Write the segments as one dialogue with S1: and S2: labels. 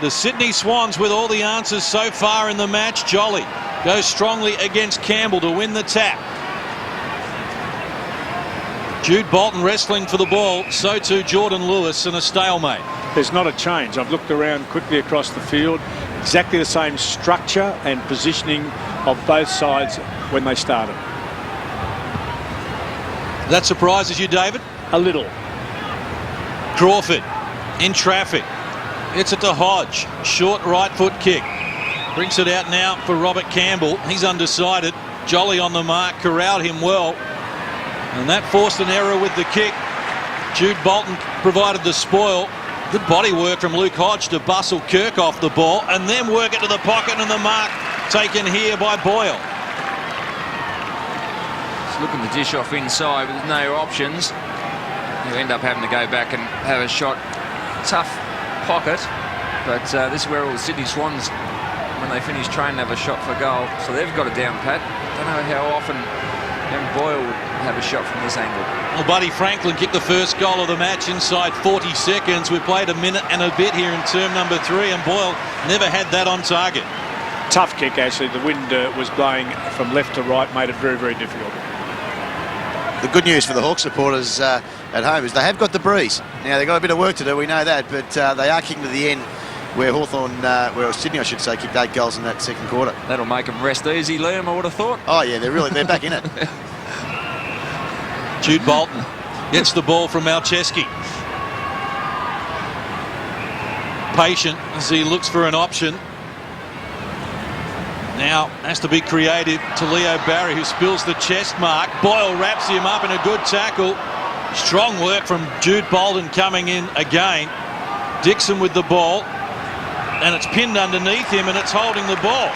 S1: The Sydney Swans with all the answers so far in the match. Jolly goes strongly against Campbell to win the tap. Jude Bolton wrestling for the ball. So too Jordan Lewis, and a stalemate.
S2: There's not a change. I've looked around quickly across the field. Exactly the same structure and positioning of both sides when they started.
S1: That surprises you, David?
S2: A little.
S1: Crawford in traffic. Gets it to Hodge. Short right foot kick. Brings it out now for Robert Campbell. He's undecided. Jolly on the mark. Corralled him well. And that forced an error with the kick. Jude Bolton provided the spoil. Good body work from Luke Hodge to bustle Kirk off the ball and then work it to the pocket, and the mark taken here by Boyle.
S3: Just looking to dish off inside with no options. You end up having to go back and have a shot. Tough pocket, but this is where all the Sydney Swans, when they finish training, have a shot for goal. So they've got it down pat. Don't know how often young Boyle would have a shot from this angle.
S1: Well, Buddy Franklin kicked the first goal of the match inside 40 seconds. We played a minute and a bit here in term number 3, and Boyle never had that on target.
S2: Tough kick, actually. The wind was blowing from left to right, made it very, very difficult.
S4: The good news for the Hawks supporters at home is they have got the breeze. Now, they've got a bit of work to do, we know that, but they are kicking to the end where where Sydney, I should say, kicked 8 goals in that second quarter.
S3: That'll make them rest easy, Liam, I would have thought.
S4: Oh, yeah, they're back in it.
S1: Jude Bolton gets the ball from Malcheski. Patient as he looks for an option. Now has to be creative to Leo Barry, who spills the chest mark. Boyle wraps him up in a good tackle. Strong work from Jude Bolton coming in again. Dixon with the ball, and it's pinned underneath him, and it's holding the ball.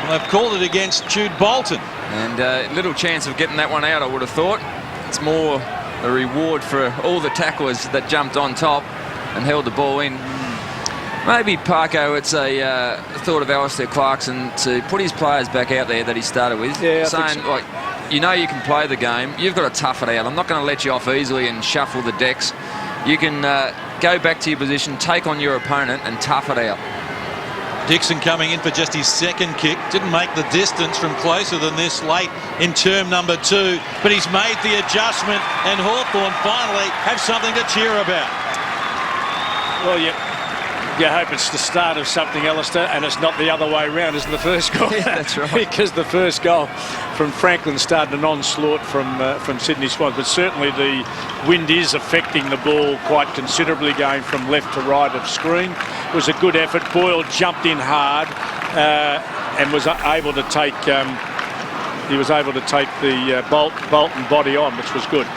S1: Well, they've called it against Jude Bolton.
S3: And little chance of getting that one out, I would have thought. It's more a reward for all the tacklers that jumped on top and held the ball in. Maybe Parko, it's a thought of Alistair Clarkson to put his players back out there that he started with, saying, so. Like, you know you can play the game, you've got to tough it out. I'm not going to let you off easily and shuffle the decks. You can go back to your position, take on your opponent and tough it out.
S1: Dixon coming in for just his second kick. Didn't make the distance from closer than this late in term number 2, but he's made the adjustment, and Hawthorn finally have something to cheer about.
S2: Well, you hope it's the start of something, Alistair, and it's not the other way around as the first goal.
S3: Yeah, that's right.
S2: Because the first goal from Franklin started an onslaught from Sydney Swans, but certainly the wind is affecting the ball quite considerably, going from left to right of screen. It was a good effort. Boyle jumped in hard and was able to take. He was able to take the Bolton body on, which was good.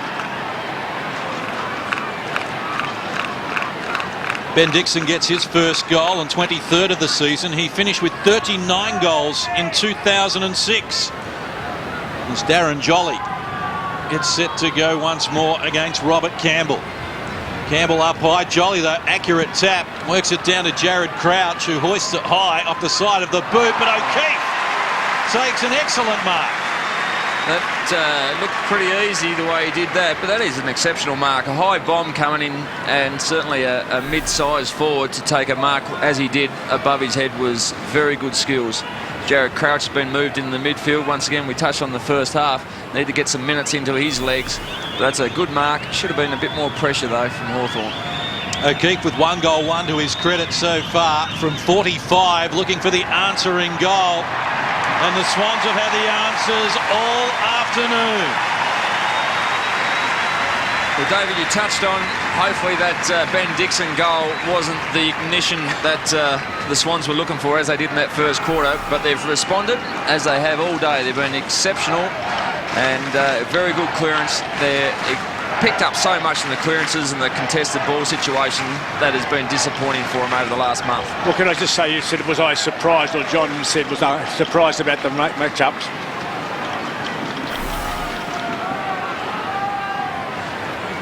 S1: Ben Dixon gets his first goal and 23rd of the season. He finished with 39 goals in 2006. As Darren Jolly gets set to go once more against Robert Campbell. Campbell up high. Jolly, though, accurate tap. Works it down to Jared Crouch, who hoists it high off the side of the boot. But O'Keefe takes an excellent mark.
S3: That looked pretty easy the way he did that, but that is an exceptional mark. A high bomb coming in, and certainly a mid-sized forward to take a mark as he did above his head was very good skills. Jared Crouch has been moved in the midfield. Once again, we touched on the first half. Need to get some minutes into his legs. But that's a good mark. Should have been a bit more pressure, though, from Hawthorn.
S1: O'Keefe with 1 goal, 1 to his credit so far from 45, looking for the answering goal. And the Swans have had the answers all afternoon.
S3: Well, David, you touched on, hopefully that Ben Dixon goal wasn't the ignition that the Swans were looking for as they did in that first quarter, but they've responded as they have all day. They've been exceptional and very good clearance. They're picked up so much in the clearances and the contested ball situation that has been disappointing for them over the last month.
S2: Well, can I just say, you said, was I surprised, or John said, was I surprised about the matchups?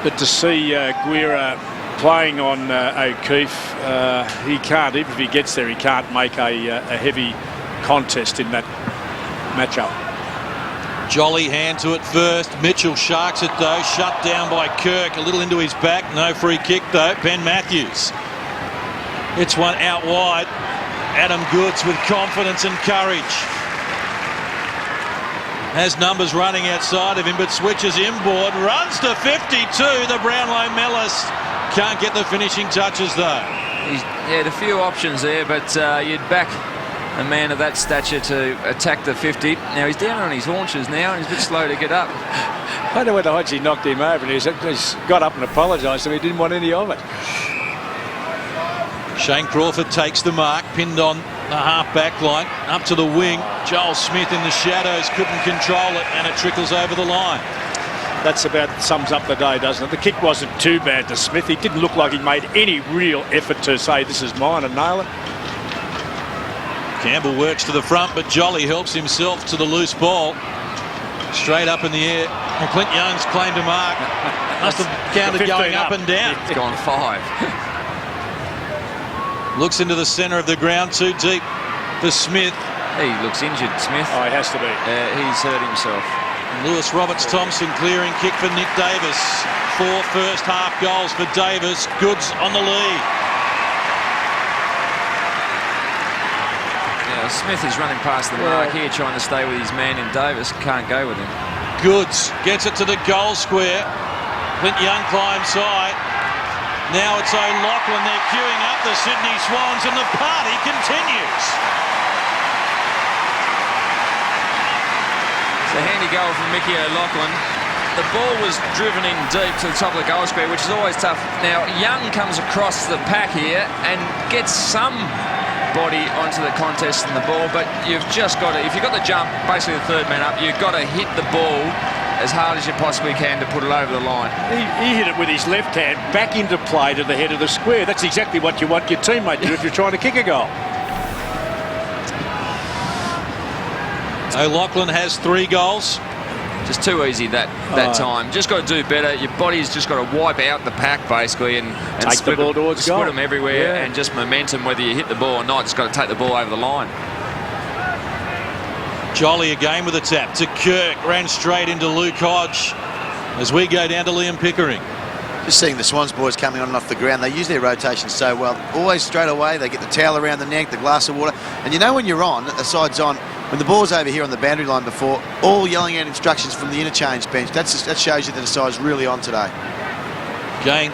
S2: But to see Guerra playing on O'Keefe, he can't, even if he gets there, he can't make a heavy contest in that matchup.
S1: Jolly hand to it first. Mitchell sharks it though. Shut down by Kirk. A little into his back. No free kick though. Ben Matthews. It's one out wide. Adam Goods with confidence and courage. Has numbers running outside of him, but switches inboard. Runs to 52. The Brownlow medalist can't get the finishing touches, though.
S3: He had a few options there, but you'd back a man of that stature to attack the 50. Now he's down on his haunches now, and he's a bit slow to get up.
S2: I don't know whether Hodgie knocked him over, and he's got up and apologised, so he didn't want any of it.
S1: Shane Crawford takes the mark, pinned on the half-back line, up to the wing. Joel Smith in the shadows couldn't control it, and it trickles over the line.
S2: That's about sums up the day, doesn't it? The kick wasn't too bad to Smith. He didn't look like he made any real effort to say this is mine and nail it.
S1: Campbell works to the front, but Jolly helps himself to the loose ball. Straight up in the air. And Clint Young's claim to mark. Must have counted going up and down.
S3: It's gone 5.
S1: Looks into the centre of the ground, too deep for Smith.
S3: He looks injured, Smith.
S2: Oh, he has to be.
S3: He's hurt himself.
S1: Lewis Roberts-Thompson clearing kick for Nick Davis. 4 first half goals for Davis. Goods on the lead.
S3: Yeah, Smith is running past the mark here, trying to stay with his man in Davis. Can't go with him.
S1: Goods gets it to the goal square. Clint Young climbs high. Now it's O'Loughlin. They're queuing up the Sydney Swans, and the party continues.
S3: It's a handy goal from Mickey O'Loughlin. The ball was driven in deep to the top of the goal square, which is always tough. Now, Young comes across the pack here and gets some body onto the contest in the ball, but you've just got to, if you've got the jump, basically the third man up, you've got to hit the ball as hard as you possibly can to put it over the line.
S2: He hit it with his left hand back into play to the head of the square. That's exactly what you want your teammate to do if you're trying to kick a goal.
S1: O'Loughlin has 3 goals.
S3: Just too easy that time. Just got to do better. Your body's just got to wipe out the pack, basically, and
S2: take
S3: split
S2: the ball towards goal.
S3: Split them everywhere, and just momentum, whether you hit the ball or not. Just got to take the ball over the line.
S1: Jolly again with a tap to Kirk. Ran straight into Luke Hodge as we go down to Liam Pickering.
S4: Just seeing the Swans boys coming on and off the ground. They use their rotation so well. Always straight away. They get the towel around the neck, the glass of water. And you know when you're on, the side's on, when the ball's over here on the boundary line before, all yelling out instructions from the interchange bench. That shows you that the side's really on today.
S1: Again,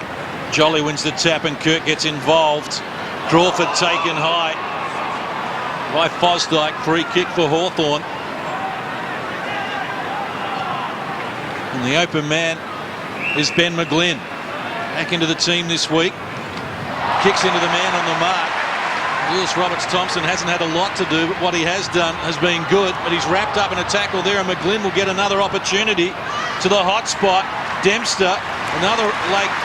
S1: Jolly wins the tap and Kirk gets involved. Crawford taken high by Fosdyke. Free kick for Hawthorn. And the open man is Ben McGlynn. Back into the team this week. Kicks into the man on the mark. Lewis Roberts-Thompson hasn't had a lot to do, but what he has done has been good. But he's wrapped up in a tackle there, and McGlynn will get another opportunity to the hot spot. Dempster, another late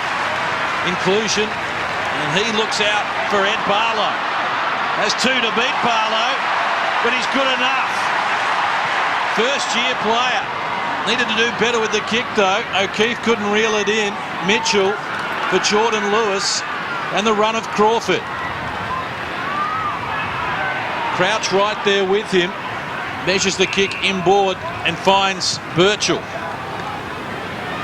S1: inclusion, and he looks out for Ed Barlow. Has 2 to beat Barlow, but he's good enough. First-year player. Needed to do better with the kick, though. O'Keefe couldn't reel it in. Mitchell for Jordan Lewis, and the run of Crawford. Crouch right there with him, measures the kick inboard and finds Birchall.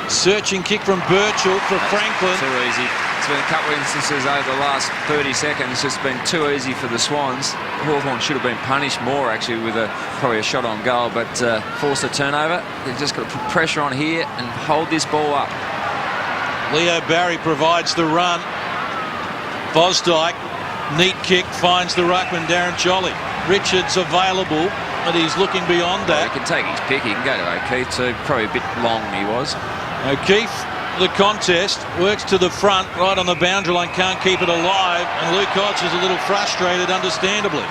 S1: Searching kick from Birchall for Franklin.
S3: Too easy. It's been a couple of instances over the last 30 seconds. It's been too easy for the Swans. Hawthorn should have been punished more, actually, with probably a shot on goal, but forced a turnover. They've just got to put pressure on here and hold this ball up.
S1: Leo Barry provides the run. Fosdyke, neat kick, finds the ruckman Darren Jolly. Richards available, but he's looking beyond that.
S3: He can take his pick. He can go to O'Keefe too. Probably a bit long he was.
S1: O'Keefe, the contest, works to the front, right on the boundary line, can't keep it alive, and Luke Hodge is a little frustrated, understandably.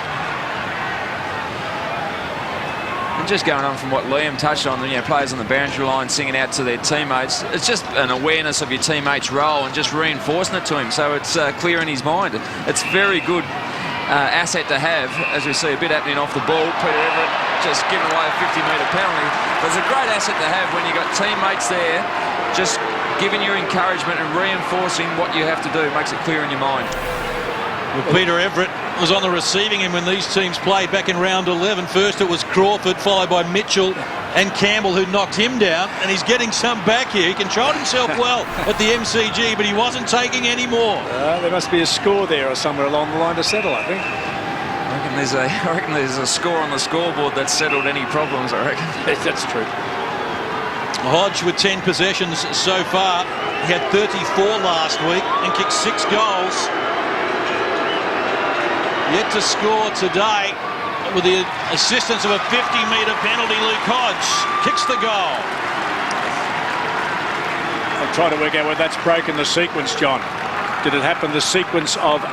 S3: And just going on from what Liam touched on, players on the boundary line singing out to their teammates. It's just an awareness of your teammate's role and just reinforcing it to him, so it's clear in his mind. It's very good asset to have, as we see a bit happening off the ball. Peter Everett just giving away a 50-metre penalty. But it's a great asset to have when you've got teammates there just giving you encouragement and reinforcing what you have to do. Makes it clear in your mind.
S1: Well, Peter Everett was on the receiving end when these teams played back in round 11. First it was Crawford, followed by Mitchell, and Campbell, who knocked him down, and he's getting some back here. He controlled himself well at the MCG, but he wasn't taking any more.
S2: There must be a score there or somewhere along the line to settle, I think.
S3: I reckon there's a score on the scoreboard that's settled any problems, I reckon.
S2: Yes, that's true.
S1: Hodge with 10 possessions so far. He had 34 last week and kicked 6 goals. Yet to score today with the assistance of a 50-metre penalty. Luke Hodge kicks the goal.
S2: I'm trying to work out whether that's broken the sequence, John. Did it happen the sequence of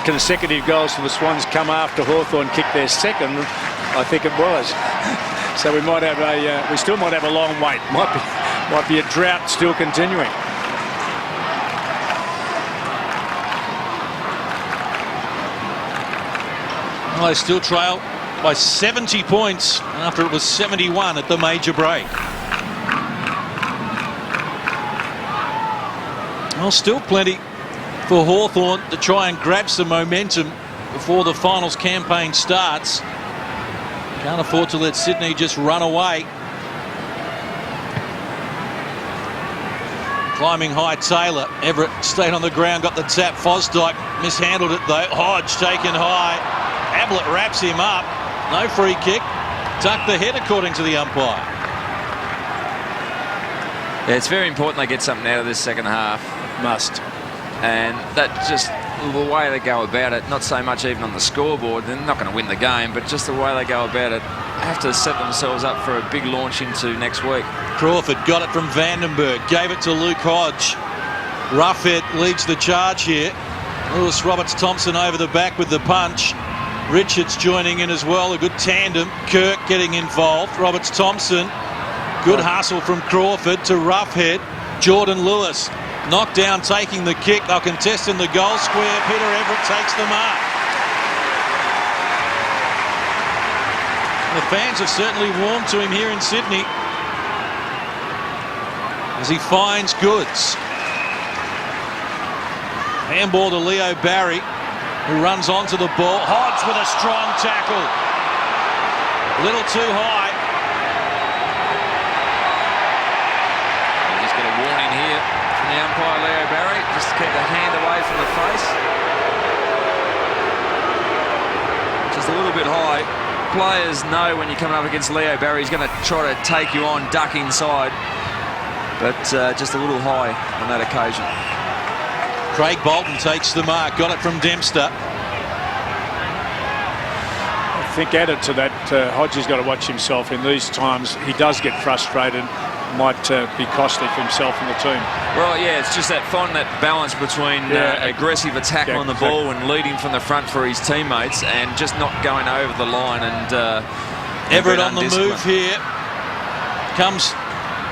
S2: consecutive goals for the Swans come after Hawthorn kicked their second? I think it was. So we might have we still might have a long wait. Might be a drought still continuing.
S1: Well, they still trail by 70 points after it was 71 at the major break. Well, still plenty for Hawthorn to try and grab some momentum before the finals campaign starts. Can't afford to let Sydney just run away. Climbing high, Taylor. Everett stayed on the ground, got the tap. Fosdyke mishandled it though. Hodge taken high. Ablett wraps him up. No free kick. Tuck the head according to the umpire.
S3: Yeah, it's very important they get something out of this second half.
S2: Must.
S3: And that just the way they go about it, not so much even on the scoreboard, they're not going to win the game, but just the way they go about it, have to set themselves up for a big launch into next week.
S1: Crawford got it from Vandenberg, gave it to Luke Hodge. Roughhead leads the charge here. Lewis Roberts-Thompson over the back with the punch. Richards joining in as well, a good tandem. Kirk getting involved. Roberts-Thompson, good hustle from Crawford to Roughhead. Jordan Lewis knocked down, taking the kick. They'll contest in the goal square. Peter Everett takes the mark. The fans have certainly warmed to him here in Sydney as he finds Goods. Handball to Leo Barry, who runs onto the ball. Hodge with a strong tackle. A little too high.
S3: He's got a warning here from the umpire, Leo Barry. Just to keep the hand away from the face. Just a little bit high. Players know when you're coming up against Leo Barry, he's going to try to take you on, duck inside. But just a little high on that occasion.
S1: Craig Bolton takes the mark. Got it from Dempster.
S2: I think added to that, Hodge has got to watch himself in these times. He does get frustrated. Might be costly for himself and the team.
S3: Well, yeah, it's just that finding that balance between aggressive attack on the ball and leading from the front for his teammates and just not going over the line. And
S1: Everett on the move here. Comes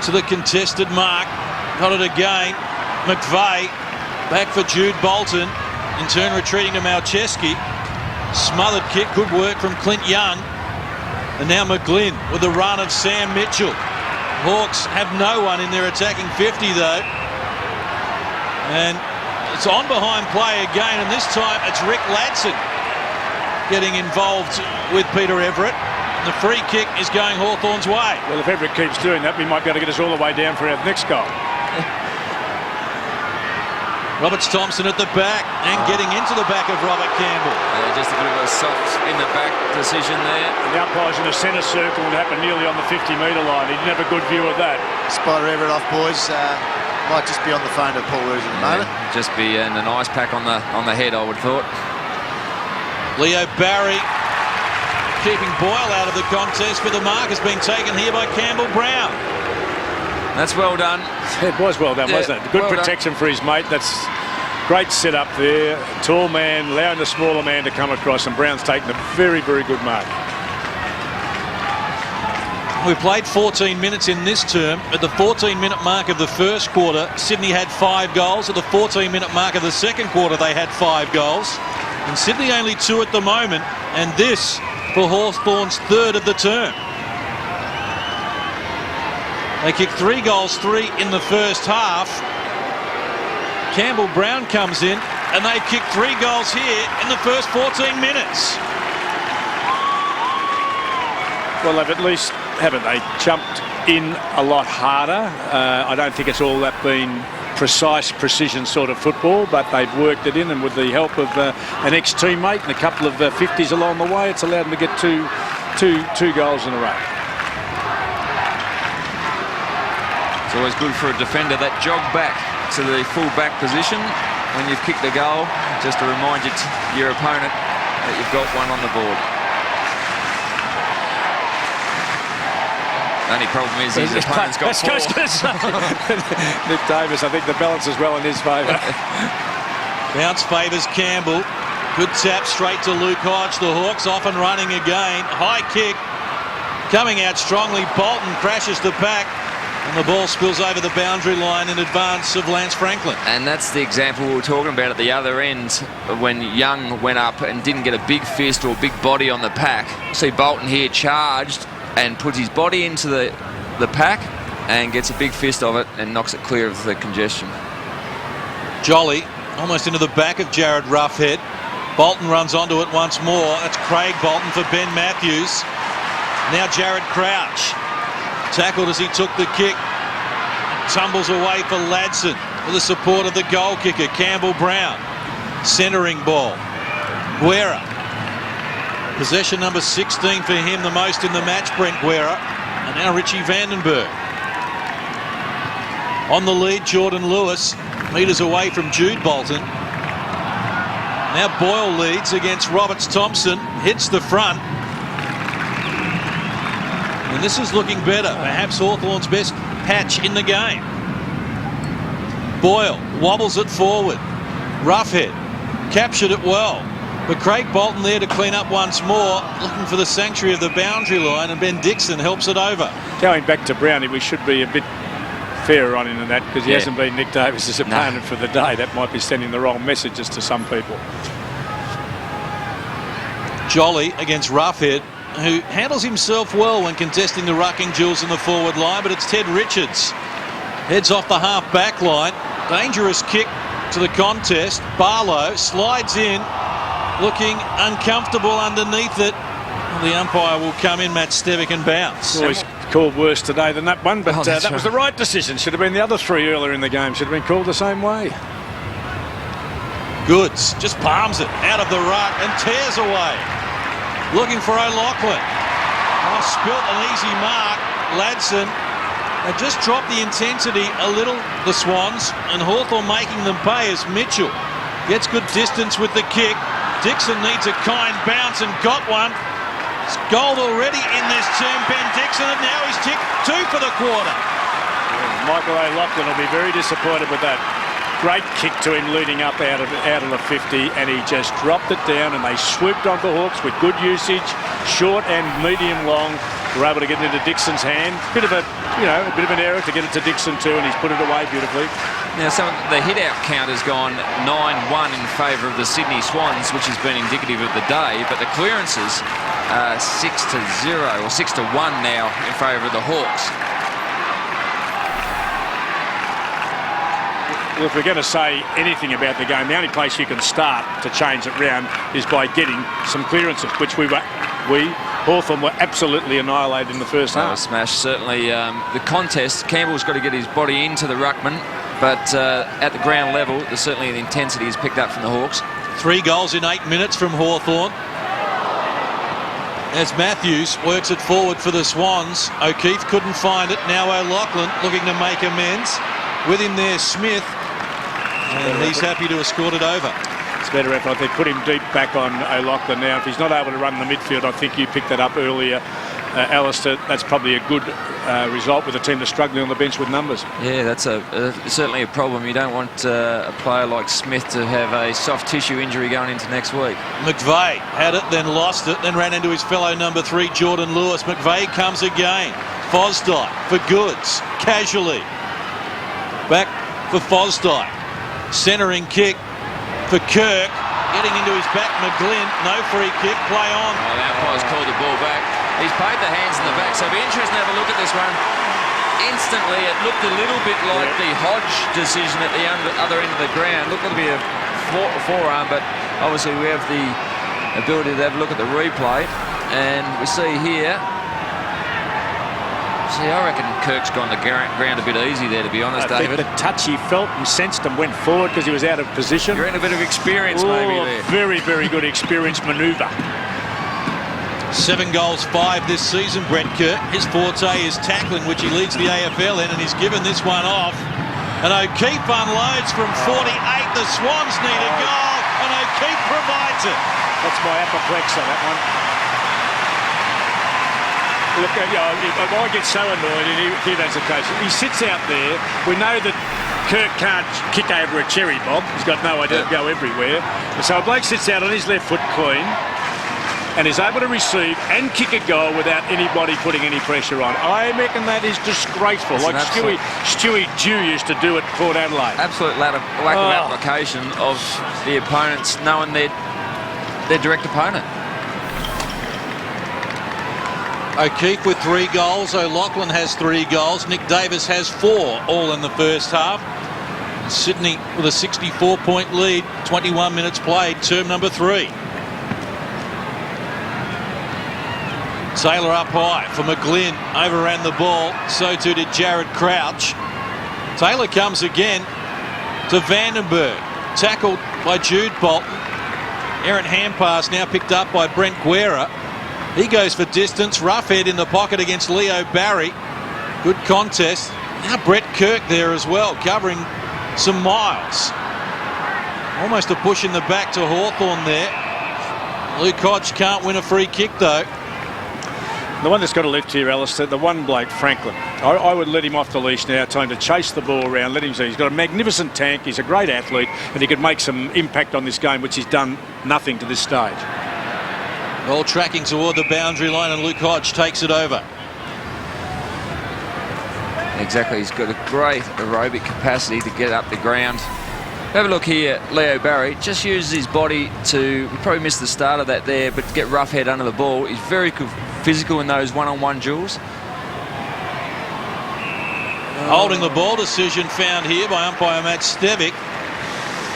S1: to the contested mark. Got it again. McVeigh back for Jude Bolton. In turn retreating to Malcheski. Smothered kick, good work from Clint Young. And now McGlynn with the run of Sam Mitchell. Hawks have no one in their attacking 50 though. And it's on behind play again, and this time it's Rick Ladson getting involved with Peter Everett. The free kick is going Hawthorn's way.
S2: Well, if Everett keeps doing that, we might be able to get us all the way down for our next goal.
S1: Roberts-Thompson at the back and getting into the back of Robert Campbell.
S3: Yeah, just a bit of a soft in the back decision there.
S2: And the umpire's in the centre circle and happened nearly on the 50-metre line. He didn't have a good view of that.
S4: Spider Everett off, boys. Might just be on the phone to Paul Roos at the moment.
S3: Just be in an ice pack on the head, I would have thought.
S1: Leo Barry keeping Boyle out of the contest, but the mark has been taken here by Campbell Brown.
S3: That's well done.
S2: It was well done, wasn't it? Good well protection done for his mate. That's great set up there. Tall man, allowing the smaller man to come across, and Brown's taken a very, very good mark.
S1: We played 14 minutes in this term. At the 14-minute mark of the first quarter, Sydney had 5 goals. At the 14-minute mark of the second quarter, they had 5 goals. And Sydney only 2 at the moment, and this for Hawthorn's 3rd of the term. They kicked 3 goals, 3 in the first half. Campbell Brown comes in, and they've kicked 3 goals here in the first 14 minutes.
S2: Well, they've at least haven't they jumped in a lot harder? I don't think it's all that been precise, precision sort of football, but they've worked it in, and with the help of an ex-teammate and a couple of 50s along the way, it's allowed them to get two goals in a row.
S3: It's always good for a defender, that jog back to the full back position when you've kicked the goal, just to remind your opponent that you've got one on the board. The only problem is his opponent's got four.
S2: Nick Davis, I think the balance is well in his favour.
S1: Bounce favours Campbell. Good tap straight to Luke Hodge. The Hawks off and running again. High kick. Coming out strongly. Bolton crashes the pack. And the ball spills over the boundary line in advance of Lance Franklin.
S3: And that's the example we were talking about at the other end, when Young went up and didn't get a big fist or a big body on the pack. See Bolton here charged and puts his body into the pack and gets a big fist of it and knocks it clear of the congestion.
S1: Jolly almost into the back of Jared Roughhead. Bolton runs onto it once more. That's Craig Bolton for Ben Matthews. Now Jared Crouch. Tackled as he took the kick. Tumbles away for Ladson with the support of the goal kicker, Campbell Brown. Centering ball. Guerra. Possession number 16 for him, the most in the match, Brent Guerra. And now Richie Vandenberg. On the lead, Jordan Lewis. Metres away from Jude Bolton. Now Boyle leads against Roberts Thompson. Hits the front. And this is looking better. Perhaps Hawthorn's best patch in the game. Boyle wobbles it forward. Roughhead captured it well. But Craig Bolton there to clean up once more, looking for the sanctuary of the boundary line, and Ben Dixon helps it over.
S2: Going back to Brownie, we should be a bit fairer on him than that, because he hasn't been Nick Davis' opponent for the day. That might be sending the wrong messages to some people.
S1: Jolly against Roughhead, who handles himself well when contesting the rucking duels in the forward line, but it's Ted Richards. Heads off the half back line. Dangerous kick to the contest. Barlow slides in, looking uncomfortable underneath it. Well, the umpire will come in, Matt Stevick, and bounce.
S2: Always called worse today than that one, but that
S3: right.
S2: was the right decision. Should have been the other three earlier in the game. Should have been called the same way.
S1: Goods just palms it out of the ruck and tears away. Looking for O'Loughlin. Oh, spilt an easy mark. Ladson. They just dropped the intensity a little, the Swans, and Hawthorn making them pay as Mitchell gets good distance with the kick. Dixon needs a kind bounce and got one. It's goal already in this term, Ben Dixon, and now he's ticked 2 for the quarter.
S2: Michael O'Loughlin will be very disappointed with that. Great kick to him leading up out of the 50, and he just dropped it down, and they swooped onto Hawks with good usage, short and medium long. Were able to get it into Dixon's hand. Bit of an error to get it to Dixon too, and he's put it away beautifully.
S3: Now, the hit-out count has gone 9-1 in favour of the Sydney Swans, which has been indicative of the day, but the clearances are 6-0 or 6-1 now in favour of the Hawks.
S2: Well, if we're going to say anything about the game, the only place you can start to change it round is by getting some clearances, which Hawthorn were absolutely annihilated in the first half.
S3: Smash, certainly. The contest, Campbell's got to get his body into the ruckman, but at the ground level, certainly the intensity is picked up from the Hawks.
S1: 3 goals in 8 minutes from Hawthorn. As Matthews works it forward for the Swans. O'Keefe couldn't find it. Now O'Loughlin looking to make amends. With him there, Smith. And he's happy to escort it over.
S2: It's better effort. They put him deep back on O'Loughlin now. If he's not able to run the midfield, I think you picked that up earlier, Alistair. That's probably a good result with a team that's struggling on the bench with numbers.
S3: Yeah, that's certainly a problem. You don't want a player like Smith to have a soft tissue injury going into next week.
S1: McVeigh had it, then lost it, then ran into his fellow number 3, Jordan Lewis. McVeigh comes again. Fosdyke for Goods, casually. Back for Fosdyke. Centering kick for Kirk. Getting into his back, McGlynn. No free kick. Play on.
S3: Oh, the umpire's called the ball back. He's paid the hands in the back, so it'll be interesting to have a look at this one. Instantly, it looked a little bit like the Hodge decision at the other end of the ground. Looked to be a forearm, but obviously we have the ability to have a look at the replay. And we see here See, I reckon Kirk's gone the ground a bit easy there, to be honest,
S2: I think
S3: David.
S2: the touch he felt and sensed and went forward because he was out of position.
S3: You're in a bit of experience, maybe, there.
S2: Very, very good experience manoeuvre.
S1: 7 goals, 5 this season, Brett Kirk. His forte is tackling, which he leads the AFL in, and he's given this one off. And O'Keefe unloads from 48. The Swans need a goal, and O'Keefe provides it.
S2: That's my apoplex on that one. Look, I get so annoyed, and here that's the case. He sits out there. We know that Kirk can't kick over a cherry bomb. He's got no idea to go everywhere. So a bloke sits out on his left foot clean and is able to receive and kick a goal without anybody putting any pressure on. I reckon that is disgraceful. Like Stewie Dew used to do at Port Adelaide.
S3: Absolute lack of application of the opponents knowing their direct opponent.
S1: O'Keefe with 3 goals. O'Loughlin has 3 goals. Nick Davis has 4, all in the first half. And Sydney with a 64-point lead. 21 minutes played. Term number 3. Taylor up high for McGlynn. Overran the ball. So too did Jared Crouch. Taylor comes again to Vandenberg. Tackled by Jude Bolton. Errant hand pass now picked up by Brent Guerra. He goes for distance. Roughhead in the pocket against Leo Barry. Good contest. Now Brett Kirk there as well, covering some miles. Almost a push in the back to Hawthorn there. Luke Hodge can't win a free kick though.
S2: The one that's got to lift here, Alistair, the one bloke, Franklin. I would let him off the leash now, time to chase the ball around, let him see. He's got a magnificent tank, he's a great athlete, and he could make some impact on this game, which he's done nothing to this stage.
S1: Ball tracking toward the boundary line, and Luke Hodge takes it over.
S3: Exactly, he's got a great aerobic capacity to get up the ground. Have a look here, Leo Barry just uses his body to, we probably missed the start of that there, but to get Roughhead under the ball. He's very good physical in those one-on-one duels.
S1: Holding the ball decision found here by umpire Matt Stevic.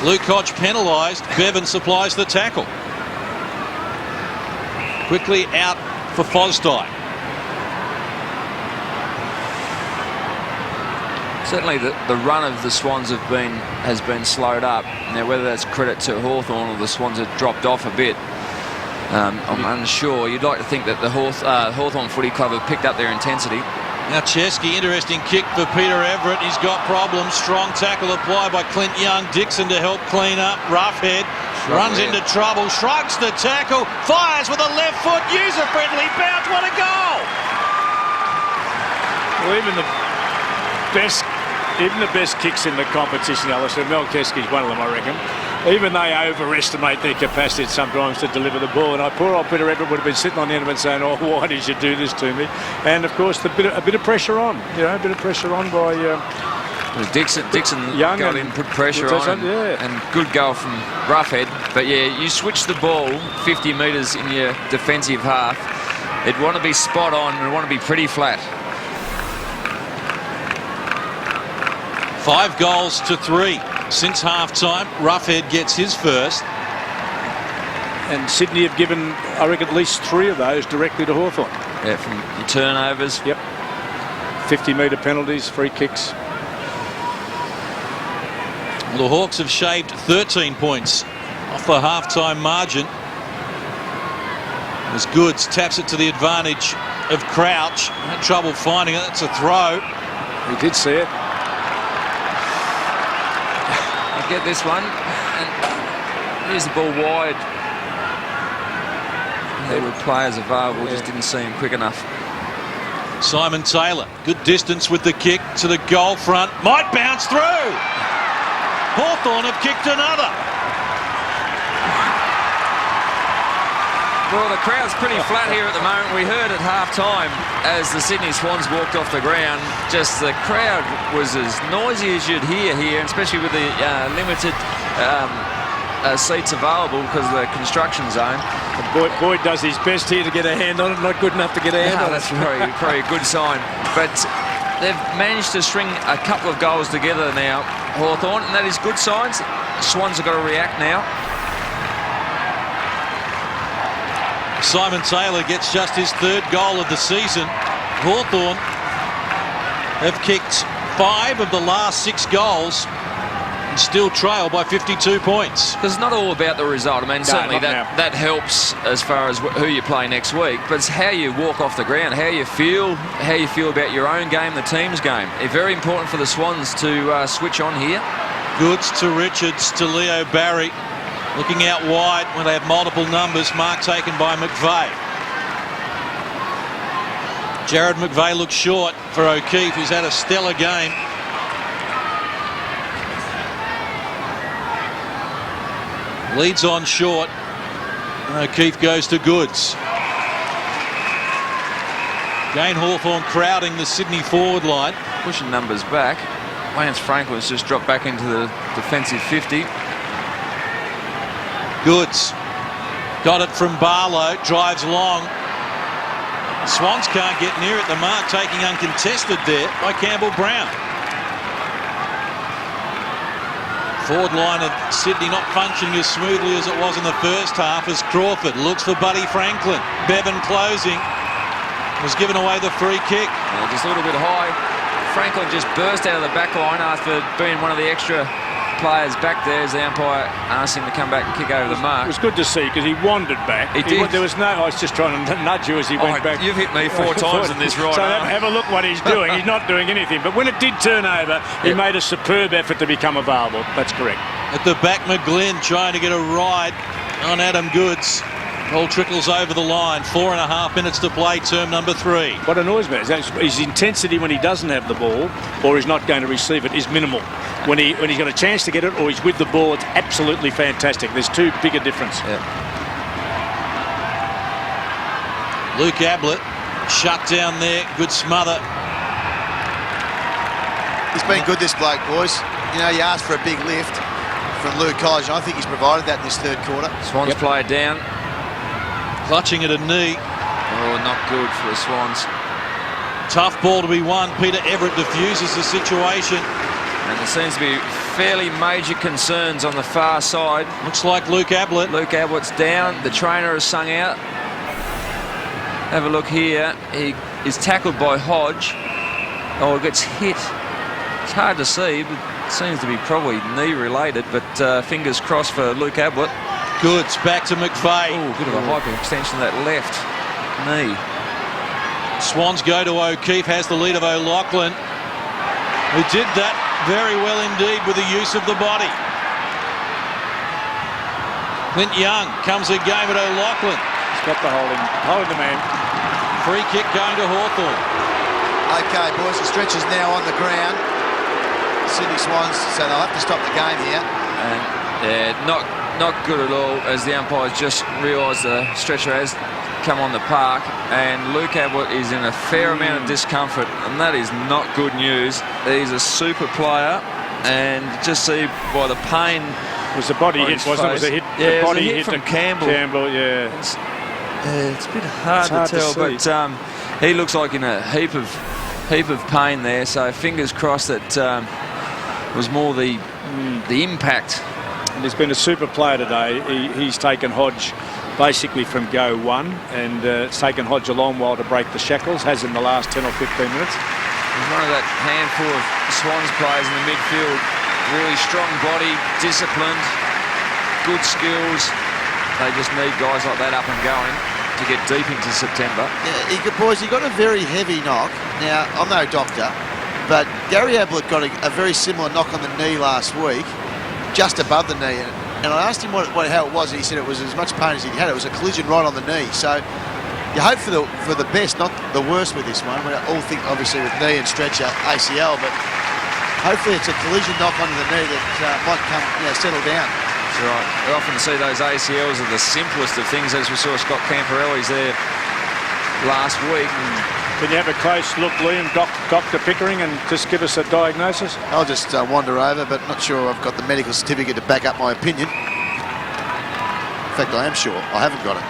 S1: Luke Hodge penalised. Bevan supplies the tackle. Quickly out for Fosdyke.
S3: Certainly the run of the Swans has been slowed up. Now whether that's credit to Hawthorn or the Swans have dropped off a bit, I'm unsure. You'd like to think that the Hawthorn Footy Club have picked up their intensity.
S1: Now Chesky, interesting kick for Peter Everett. He's got problems. Strong tackle applied by Clint Young. Dixon to help clean up. Roughhead runs into trouble, shrugs the tackle, fires with a left foot, user-friendly bounce. What a goal!
S2: Well, even the best kicks in the competition, Alistair, Mel Chesky's one of them, I reckon. Even they overestimate their capacity sometimes to deliver the ball. And poor old Peter Everett would have been sitting on the end of it saying, "Oh, why did you do this to me?" And of course, a bit of pressure on, a bit of pressure on by
S3: Dixon
S2: Young
S3: got in, put pressure on, and good goal from Roughhead. But yeah, you switch the ball 50 metres in your defensive half. It'd want to be spot on and want to be pretty flat.
S1: 5 goals to 3 since half-time. Roughhead gets his first.
S2: And Sydney have given, I reckon, at least 3 of those directly to Hawthorn.
S3: Yeah, from the turnovers.
S2: Yep. 50-metre penalties, free kicks.
S1: The Hawks have shaved 13 points off the half-time margin. As Goods taps it to the advantage of Crouch. Had trouble finding it. That's a throw.
S2: He did see it.
S3: Get this one, and here's the ball wide. There were players available, just didn't see him quick enough.
S1: Simon Taylor, good distance with the kick to the goal front. Might bounce through. Hawthorn have kicked another.
S3: Well, the crowd's pretty flat here at the moment. We heard at half-time as the Sydney Swans walked off the ground, just the crowd was as noisy as you'd hear here, especially with the limited seats available because of the construction zone.
S2: Boyd does his best here to get a hand on it, not good enough to get a hand on it.
S3: That's probably a good sign. But they've managed to string a couple of goals together now, Hawthorn, and that is good signs. The Swans have got to react now.
S1: Simon Taylor gets just his 3rd goal of the season. Hawthorn have kicked 5 of the last 6 goals and still trail by 52 points.
S3: Because it's not all about the result. I mean, certainly that helps as far as who you play next week, but it's how you walk off the ground, how you feel about your own game, the team's game. It's very important for the Swans to switch on here.
S1: Goods to Richards to Leo Barry. Looking out wide when they have multiple numbers. Mark taken by McVeigh. Jared McVeigh looks short for O'Keefe, who's had a stellar game. Leads on short. And O'Keefe goes to Goods. Gain Hawthorn crowding the Sydney forward line.
S3: Pushing numbers back. Lance Franklin's just dropped back into the defensive 50.
S1: Goods. Got it from Barlow. Drives long. Swans can't get near it. The mark taking uncontested there by Campbell Brown. Forward line of Sydney not functioning as smoothly as it was in the first half as Crawford looks for Buddy Franklin. Bevan closing. Was given away the free kick.
S3: Just a little bit high. Franklin just burst out of the back line after being one of the extra players back there as the umpire asked him to come back and kick over the mark.
S2: It was good to see because he wandered back.
S3: He did.
S2: There was no. I was just trying to nudge you as he went back.
S3: You've hit me 4 times in this right
S2: So
S3: arm.
S2: have a look what he's doing. He's not doing anything. But when it did turn over, he made a superb effort to become available. That's correct.
S1: At the back, McGlynn trying to get a ride on Adam Goods. All trickles over the line. 4.5 minutes to play, term number 3.
S2: What annoys me is that his intensity when he doesn't have the ball or he's not going to receive it is minimal. When he's got a chance to get it or he's with the ball, it's absolutely fantastic. There's too big a difference.
S3: Yeah.
S1: Luke Ablett shut down there. Good smother.
S4: He's been good, this bloke, boys. You know, you asked for a big lift from Luke College, and I think he's provided that in this third quarter.
S3: Swans player down.
S1: Clutching at a knee.
S3: Oh, not good for the Swans.
S1: Tough ball to be won. Peter Everett diffuses the situation.
S3: And there seems to be fairly major concerns on the far side.
S1: Looks like Luke Ablett.
S3: Luke Ablett's down. The trainer has sung out. Have a look here. He is tackled by Hodge. Oh, it gets hit. It's hard to see, but it seems to be probably knee related, but fingers crossed for Luke Ablett.
S1: Goods back to McVeigh.
S3: Oh, bit of a hyperextension of that left knee.
S1: Swans go to O'Keefe, has the lead of O'Loughlin, who did that very well indeed with the use of the body. Clint Young comes a game at O'Loughlin.
S2: He's got the holding the man.
S1: Free kick going to Hawthorn.
S4: Okay, boys, the stretch is now on the ground. Sydney Swans, so they'll have to stop the game here.
S3: And not good at all, as the umpires just realised the stretcher has come on the park, and Luke Ablett is in a fair amount of discomfort, and that is not good news. He's a super player, and just see by the pain.
S2: It was a body hit, wasn't it? It was a hit.
S3: Yeah,
S2: the body
S3: it was a hit from Campbell.
S2: Campbell, yeah.
S3: It's a bit hard to tell, but he looks like in a heap of pain there. So fingers crossed that was more the impact.
S2: And there's been a super player today. He's taken Hodge basically from go one, and it's taken Hodge a long while to break the shackles, has in the last 10 or 15 minutes.
S3: He's one of that handful of Swans players in the midfield. Really strong body, disciplined, good skills. They just need guys like that up and going to get deep into September.
S4: Yeah, boys, he got a very heavy knock. Now, I'm no doctor, but Gary Ablett got a very similar knock on the knee last week, just above the knee. And I asked him how it was, and he said it was as much pain as he'd had. It was a collision right on the knee. So you hope for the best, not the worst with this one. We all think, obviously, with knee and stretcher, ACL, but hopefully it's a collision knock onto the knee that might come, settle down.
S3: That's right. We often see those ACLs are the simplest of things, as we saw Scott Camporelli's there last week.
S2: Can you have a close look, Liam, Dr. Pickering, and just give us a diagnosis?
S4: I'll just wander over, but not sure I've got the medical certificate to back up my opinion. In fact, I am sure I haven't got it.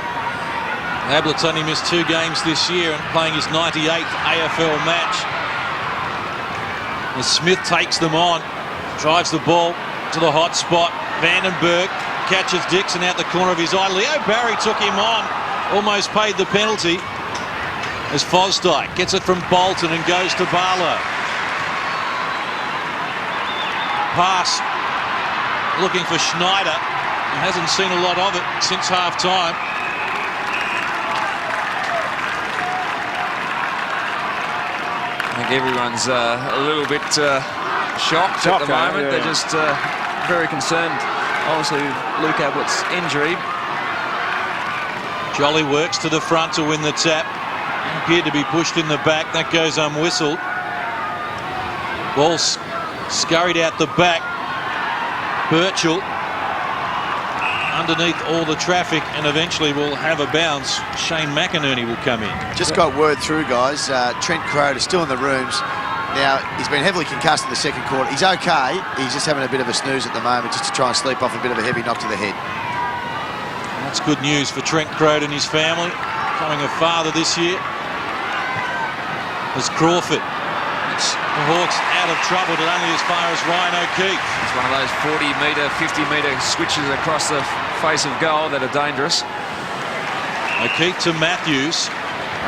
S1: Ablett's only missed 2 games this year and playing his 98th AFL match. As Smith takes them on, drives the ball to the hot spot. Vandenberg catches Dixon out the corner of his eye. Leo Barry took him on, almost paid the penalty. As Fosdyke gets it from Bolton and goes to Barlow. pass looking for Schneider. He hasn't seen a lot of it since half-time.
S3: I think everyone's a little bit shocked at the moment. They're just very concerned, obviously, with Luke Abbott's injury.
S1: Jolly works to the front to win the tap. Appeared to be pushed in the back. That goes unwhistled. Ball scurried out the back. Birchall underneath all the traffic, and eventually will have a bounce. Shane McInerney will come in.
S4: Just got word through, guys. Trent Croad is still in the rooms. Now, he's been heavily concussed in the second quarter. He's okay. He's just having a bit of a snooze at the moment, just to try and sleep off a bit of a heavy knock to the head.
S1: That's good news for Trent Croad and his family. Becoming a father this year. As Crawford. It's the Hawks out of trouble, but only as far as Ryan O'Keefe.
S3: It's one of those 40-metre, 50-metre switches across the face of goal that are dangerous.
S1: O'Keefe to Matthews.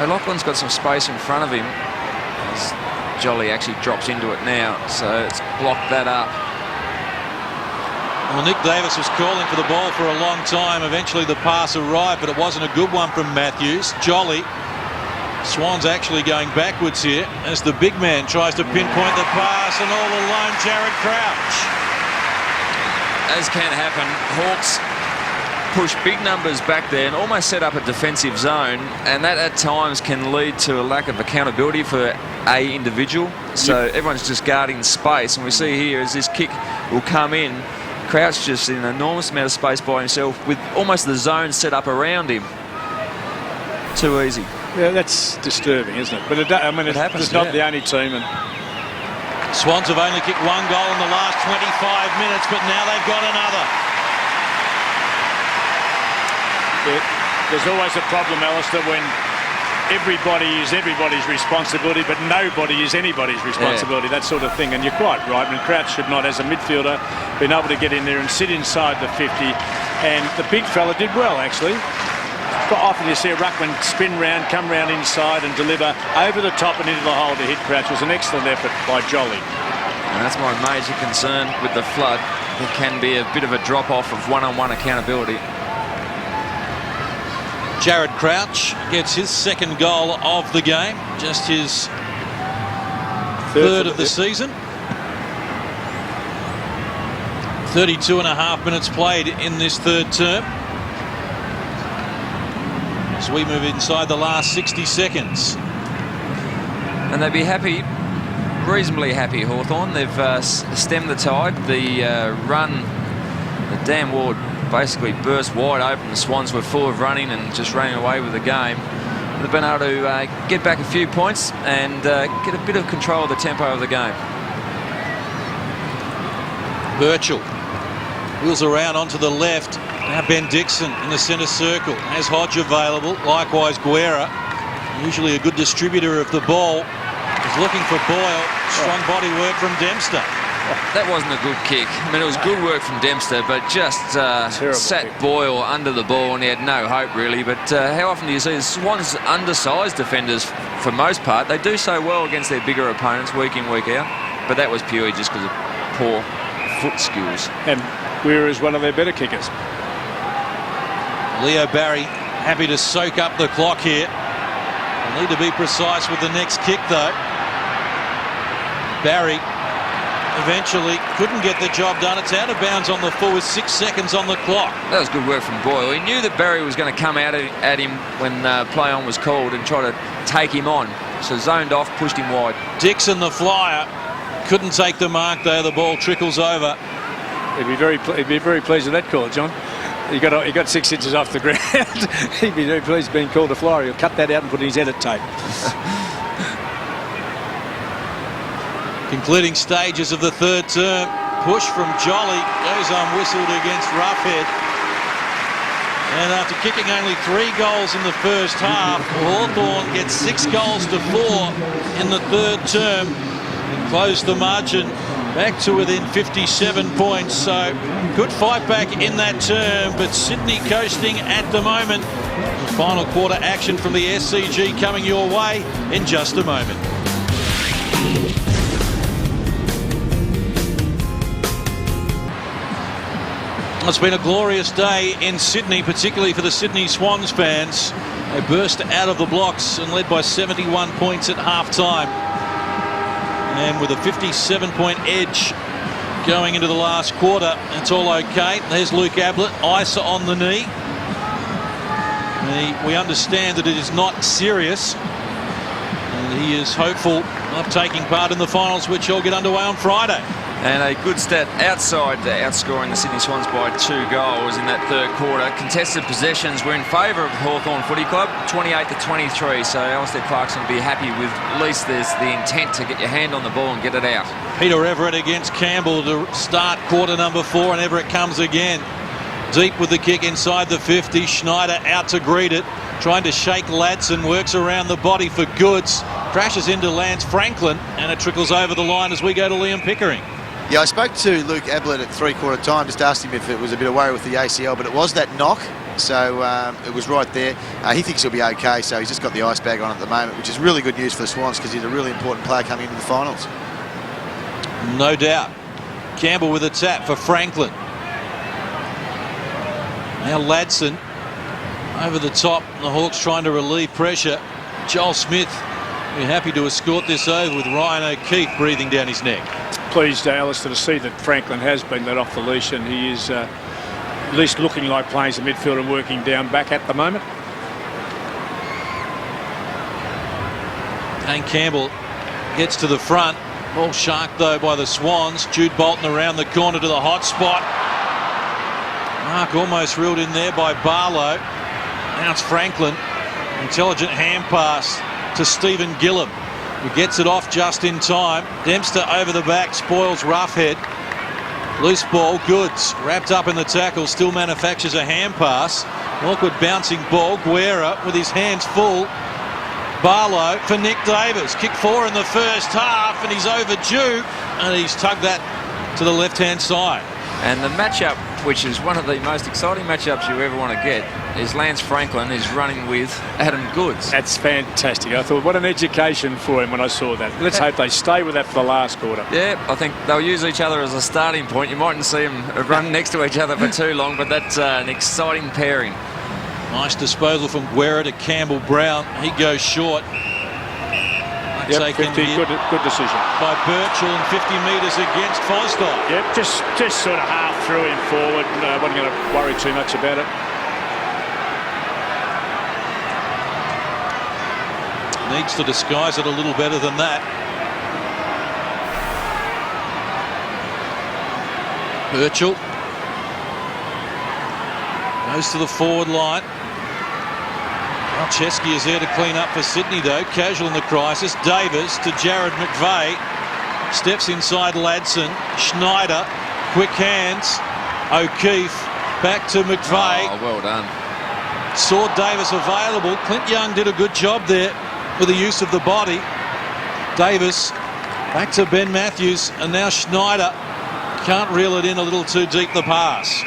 S3: O'Loughlin's got some space in front of him. As Jolly actually drops into it now, so it's blocked that up.
S1: Well, Nick Davis was calling for the ball for a long time. Eventually the pass arrived, but it wasn't a good one from Matthews. Jolly. Swans actually going backwards here as the big man tries to pinpoint the pass, and all alone Jared Crouch.
S3: As can happen, Hawks push big numbers back there and almost set up a defensive zone, and that at times can lead to a lack of accountability for a individual. So everyone's just guarding space, and we see here as this kick will come in, Crouch just in an enormous amount of space by himself with almost the zone set up around him. Too easy.
S2: Yeah, that's disturbing, isn't it? But it happens, it's not the only team. And
S1: Swans have only kicked one goal in the last 25 minutes, but now they've got another.
S2: There's always a problem, Alistair, when everybody is everybody's responsibility, but nobody is anybody's responsibility, that sort of thing. And you're quite right. I mean, Crouch should not, as a midfielder, been able to get in there and sit inside the 50. And the big fella did well, actually. Often you see a ruckman spin round, come round inside and deliver over the top and into the hole to hit Crouch. It was an excellent effort by Jolly.
S3: And that's my major concern with the flood. There can be a bit of a drop-off of one-on-one accountability.
S1: Jared Crouch gets his second goal of the game, just his third of the season. 32.5 minutes played in this third term. As we move inside the last 60 seconds.
S3: And they'd be happy, reasonably happy, Hawthorn. They've stemmed the tide. The run, the dam wall basically burst wide open. The Swans were full of running and just running away with the game. They've been able to get back a few points and get a bit of control of the tempo of the game.
S1: Birchall wheels around onto the left. Now Ben Dixon in the centre circle. Has Hodge available. Likewise Guerra. Usually a good distributor of the ball. Is looking for Boyle. Strong body work from Dempster.
S3: That wasn't a good kick. I mean, it was good work from Dempster, but just sat
S2: kick.
S3: Boyle under the ball and he had no hope really. But how often do you see the Swans undersized defenders for most part? They do so well against their bigger opponents week in, week out. But that was purely just because of poor foot skills.
S2: And Guerra is one of their better kickers.
S1: Leo Barry happy to soak up the clock here. They'll need to be precise with the next kick though. Barry eventually couldn't get the job done. It's out of bounds on the full with 6 seconds on the clock.
S3: That was good work from Boyle. He knew that Barry was going to come out at him when play on was called and try to take him on. So zoned off, pushed him wide.
S1: Dixon, the flyer, couldn't take the mark though. The ball trickles over.
S2: He'd be very pleased with that call, John. He got 6 inches off the ground. He'd be very pleased being called a flyer. He'll cut that out and put in his edit tape.
S1: Concluding stages of the third term. Push from Jolly goes unwhistled against Roughhead. And after kicking only 3 goals in the first half, Hawthorn gets 6 goals to 4 in the third term and closed the margin back to within 57 points. So good fight back in that term, but Sydney coasting at the moment. Final quarter action from the SCG coming your way in just a moment. It's been a glorious day in Sydney, particularly for the Sydney Swans fans. They burst out of the blocks and led by 71 points at half-time. And with a 57-point edge going into the last quarter, it's all okay. There's Luke Ablett, Isa on the knee. We understand that it is not serious. And he is hopeful of taking part in the finals, which will get underway on Friday.
S3: And a good stat outside outscoring the Sydney Swans by 2 goals in that third quarter. Contested possessions were in favour of Hawthorn Footy Club, 28-23. So Alistair Clarkson will be happy with at least there's the intent to get your hand on the ball and get it out.
S1: Peter Everett against Campbell to start quarter number 4, and Everett comes again. Deep with the kick inside the 50. Schneider out to greet it. Trying to shake Ladson, works around the body for Goods. Crashes into Lance Franklin, and it trickles over the line as we go to Liam Pickering.
S4: Yeah, I spoke to Luke Ablett at three-quarter time, just asked him if it was a bit of worry with the ACL, but it was that knock, so it was right there. He thinks he'll be okay, so he's just got the ice bag on at the moment, which is really good news for the Swans because he's a really important player coming into the finals.
S1: No doubt. Campbell with a tap for Franklin. Now Ladson over the top. The Hawks trying to relieve pressure. Joel Smith, we're happy to escort this over with Ryan O'Keefe breathing down his neck.
S2: Pleased, Alistair, to see that Franklin has been let off the leash, and he is at least looking like playing as a midfielder and working down back at the moment.
S1: And Campbell gets to the front. Ball sharked though by the Swans. Jude Bolton around the corner to the hot spot. Mark almost reeled in there by Barlow. Now it's Franklin. Intelligent hand pass to Stephen Gillum, who gets it off just in time. Dempster over the back, spoils Roughhead. Loose ball, Goods wrapped up in the tackle, still manufactures a hand pass. Awkward bouncing ball, Guerra with his hands full. Barlow for Nick Davis. Kick 4 in the first half, and he's overdue, and he's tugged that to the left-hand side.
S3: And the matchup, which is one of the most exciting matchups you ever want to get, is Lance Franklin is running with Adam Goods.
S2: That's fantastic. I thought, what an education for him when I saw that. Let's hope they stay with that for the last quarter.
S3: Yeah, I think they'll use each other as a starting point. You mightn't see them run next to each other for too long, but that's an exciting pairing.
S1: Nice disposal from Guerra to Campbell Brown. He goes short.
S2: Yep, 50, good decision.
S1: By Birchall and 50 metres against Fosdale.
S2: Yep, just sort of half threw him forward. Wasn't going to worry too much about it.
S1: Needs to disguise it a little better than that. Birchall goes to the forward line. Chesky is there to clean up for Sydney though. Casual in the crisis. Davis to Jared McVeigh. Steps inside Ladson. Schneider. Quick hands. O'Keefe. Back to McVeigh.
S3: Oh, well done.
S1: Saw Davis available. Clint Young did a good job there with the use of the body. Davis back to Ben Matthews, and now Schneider can't reel it in a little too deep the pass.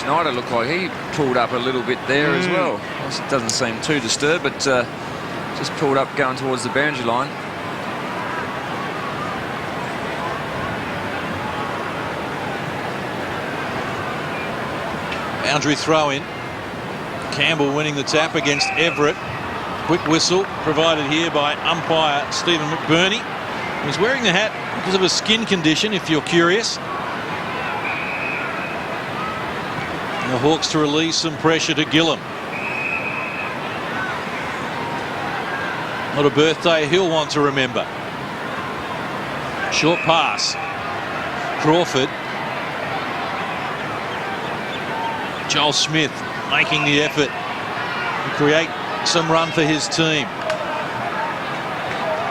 S3: Schneider looked like he pulled up a little bit there as well. It doesn't seem too disturbed, but just pulled up going towards the boundary line.
S1: Boundary throw in. Campbell winning the tap against Everett. Quick whistle provided here by umpire Stephen McBurney. He's wearing the hat because of a skin condition, if you're curious. The Hawks to release some pressure to Gillum. Not a birthday he'll want to remember. Short pass. Crawford. Joel Smith making the effort to create some run for his team.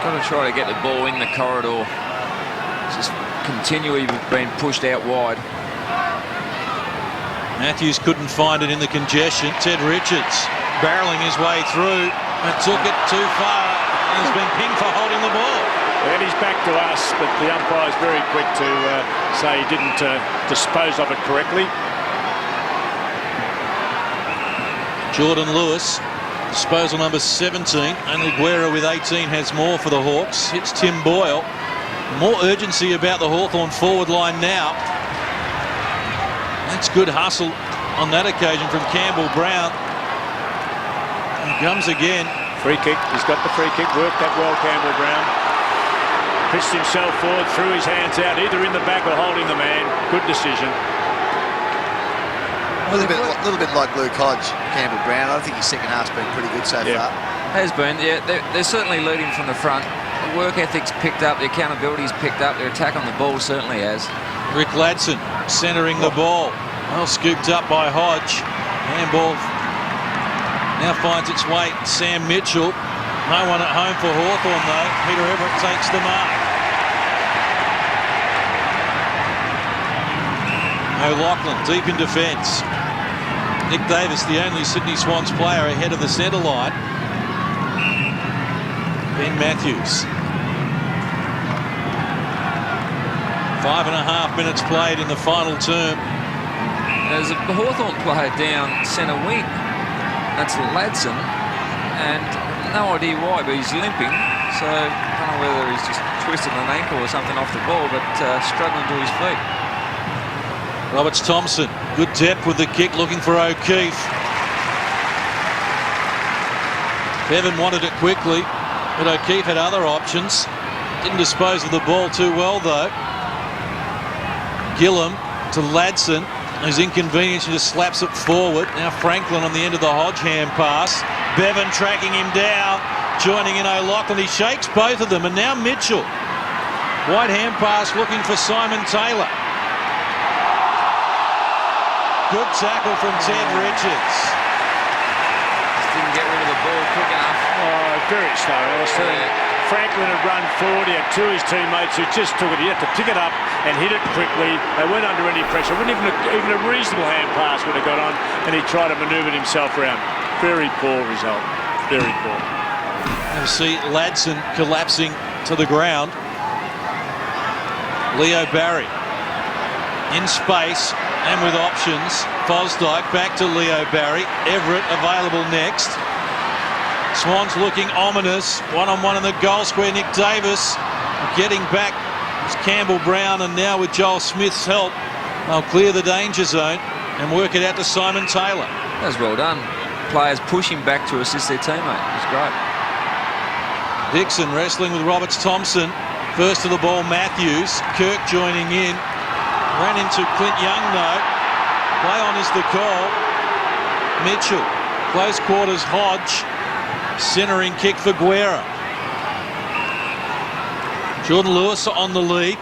S3: Got to try to get the ball in the corridor. Just continually being pushed out wide.
S1: Matthews couldn't find it in the congestion. Ted Richards barreling his way through and took it too far. He's been pinged for holding the ball.
S2: And he's back to us, but the umpire's very quick to say he didn't dispose of it correctly.
S1: Jordan Lewis, disposal number 17. Only Guerra with 18 has more for the Hawks. Hits Tim Boyle. More urgency about the Hawthorn forward line now. It's good hustle on that occasion from Campbell Brown. He comes again.
S2: Free kick. He's got the free kick. Worked that well, Campbell Brown. Pitched himself forward, threw his hands out, either in the back or holding the man. Good decision.
S4: A little bit like Luke Hodge, Campbell Brown. I think his second half's been pretty good so far.
S3: Has been, yeah. They're certainly leading from the front. The work ethic's picked up, the accountability's picked up, their attack on the ball certainly has.
S1: Rick Ladson centering the ball. Well scooped up by Hodge. Handball now finds its way. Sam Mitchell. No one at home for Hawthorn though. Peter Everett takes the mark. O'Loughlin deep in defence. Nick Davis, the only Sydney Swans player ahead of the centre line. Ben Matthews. 5.5 minutes played in the final term.
S3: There's a Hawthorn player down centre wing. That's Ladson. And no idea why, but he's limping. So I don't know whether he's just twisted an ankle or something off the ball, but struggling to his feet.
S1: Roberts Thompson, good depth with the kick, looking for O'Keefe. Bevan wanted it quickly, but O'Keefe had other options. Didn't dispose of the ball too well though. Gillum to Ladson, who's inconvenienced and just slaps it forward. Now Franklin on the end of the Hodge hand pass. Bevan tracking him down, joining in O'Loughlin. He shakes both of them, and now Mitchell. Wide hand pass looking for Simon Taylor. Good tackle from Ted Richards.
S3: Just didn't get rid of the ball quick enough.
S2: Oh, very slow. I was telling you, Franklin had run forward. He had two of his teammates who just took it. He had to pick it up and hit it quickly. They weren't under any pressure. Wouldn't even a reasonable hand pass would have got on, and he tried to manoeuvre himself around. Very poor result. Very poor.
S1: You see Ladson collapsing to the ground. Leo Barry in space and with options. Fosdyke back to Leo Barry. Everett available next. Swans looking ominous. One-on-one in the goal square. Nick Davis getting back. It's Campbell Brown, and now with Joel Smith's help, they'll clear the danger zone and work it out to Simon Taylor.
S3: That was well done. Players pushing back to assist their teammate. It was great.
S1: Dixon wrestling with Roberts Thompson. First to the ball, Matthews. Kirk joining in. Ran into Clint Young though. Play on is the call. Mitchell. Close quarters, Hodge. Centering kick for Guerra. Jordan Lewis on the lead.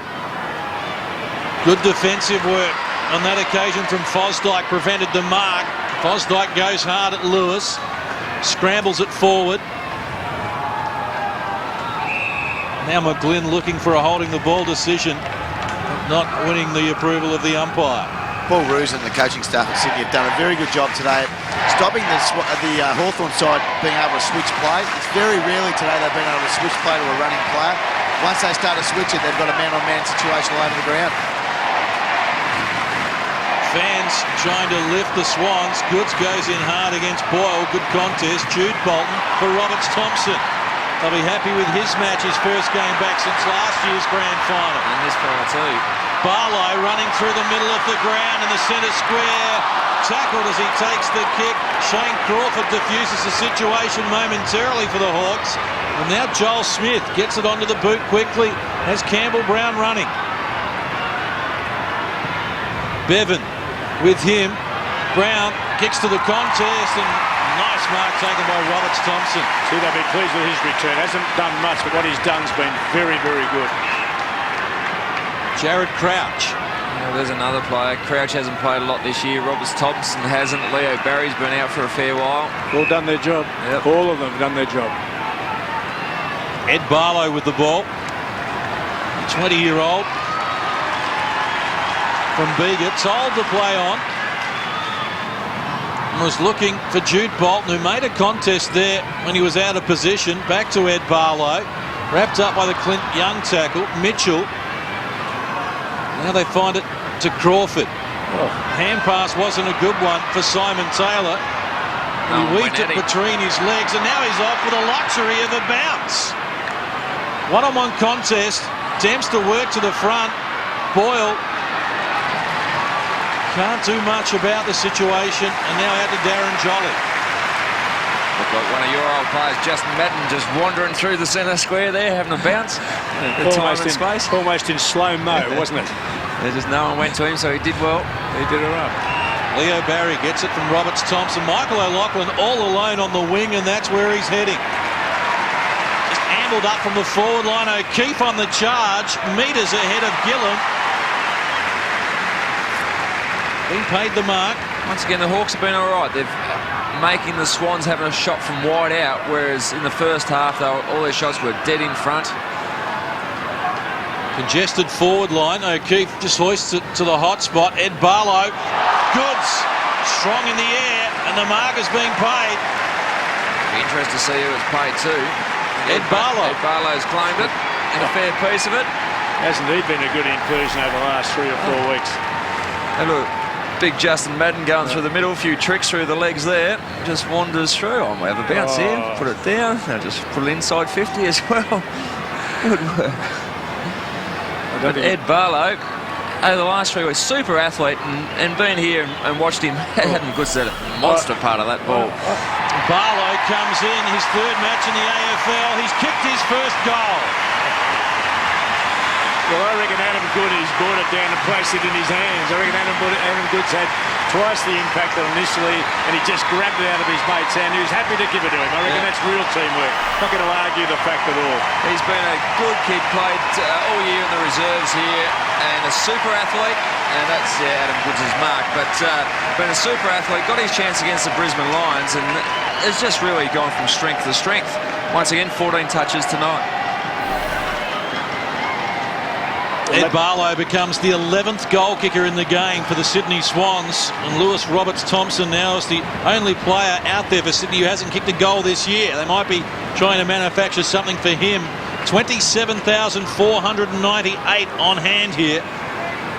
S1: Good defensive work on that occasion from Fosdyke. Prevented the mark. Fosdyke goes hard at Lewis. Scrambles it forward. Now McGlynn looking for a holding the ball decision, not winning the approval of the umpire.
S4: Paul Roos and the coaching staff at Sydney have done a very good job today at stopping the Hawthorn side being able to switch play. It's very rarely today they've been able to switch play to a running player. Once they start to switch it, they've got a man-on-man situation all over the ground.
S1: Fans trying to lift the Swans. Goods goes in hard against Boyle. Good contest. Jude Bolton for Roberts Thompson. They'll be happy with his match, his first game back since last year's grand final.
S3: And this final too.
S1: Barlow running through the middle of the ground in the centre square. Tackled as he takes the kick. Shane Crawford diffuses the situation momentarily for the Hawks. And now Joel Smith gets it onto the boot quickly. Has Campbell Brown running. Bevan with him. Brown kicks to the contest, and nice mark taken by Roberts Thompson.
S2: See, they'll be pleased with his return. Hasn't done much, but what he's done's been very, very good.
S1: Jared Crouch.
S3: There's another player. Crouch hasn't played a lot this year. Roberts Thompson hasn't. Leo Barry's been out for a fair while.
S2: All done their job.
S3: Yep.
S2: All of them have done their job.
S1: Ed Barlow with the ball. 20-year-old from Bega. Told to play on. And was looking for Jude Bolton, who made a contest there when he was out of position. Back to Ed Barlow. Wrapped up by the Clint Young tackle. Mitchell. Now they find it to Crawford. Hand pass wasn't a good one for Simon Taylor. He weaved it between his legs, and now he's off with the luxury of a bounce. One-on-one contest. Dempster work to the front. Boyle Can't do much about the situation, and now out to Darren Jolly.
S3: Looked like one of your old players, Justin Madden, just wandering through the centre square there, having a bounce.
S2: Almost in slow-mo, wasn't it?
S3: Just no one went to him, so he did well. He did it right.
S1: Leo Barry gets it from Roberts Thompson. Michael O'Loughlin all alone on the wing, and that's where he's heading. Just ambled up from the forward line. O'Keefe on the charge, metres ahead of Gillam. Been paid the mark.
S3: Once again, the Hawks have been all right. They're making the Swans having a shot from wide out, whereas in the first half, all their shots were dead in front.
S1: Congested forward line. O'Keefe just hoists it to the hot spot. Ed Barlow. Goods. Strong in the air, and the mark is being paid.
S3: Be interested to see who it's paid to.
S1: Ed Barlow.
S3: Ed Barlow's claimed it, and a fair piece of it.
S2: Hasn't he been a good inclusion over the last 3 or 4 weeks?
S3: And look, big Justin Madden going through the middle, a few tricks through the legs there. Just wanders through. Oh, we have a bounce here. Put it down. Now just put it inside 50 as well. Good work. But Ed Barlow, over the last 3 weeks, super athlete, and being here and watched him, Adam Goods did a monster part of that ball.
S1: Barlow comes in, his 3rd match in the AFL. He's kicked his first goal.
S2: Well, I reckon Adam Goods brought it down and placed it in his hands. I reckon Adam Goods had twice the impact initially, and he just grabbed it out of his mate's hand. He was happy to give it to him. I reckon that's real teamwork. Not going to argue the fact at all.
S3: He's been a good kid, played all year in the reserves here, and a super athlete, and that's Adam Goods' mark. But been a super athlete, got his chance against the Brisbane Lions, and it's just really gone from strength to strength. Once again, 14 touches tonight.
S1: Ed Barlow becomes the 11th goal kicker in the game for the Sydney Swans, and Lewis Roberts-Thompson now is the only player out there for Sydney who hasn't kicked a goal this year. They might be trying to manufacture something for him. 27,498 on hand here.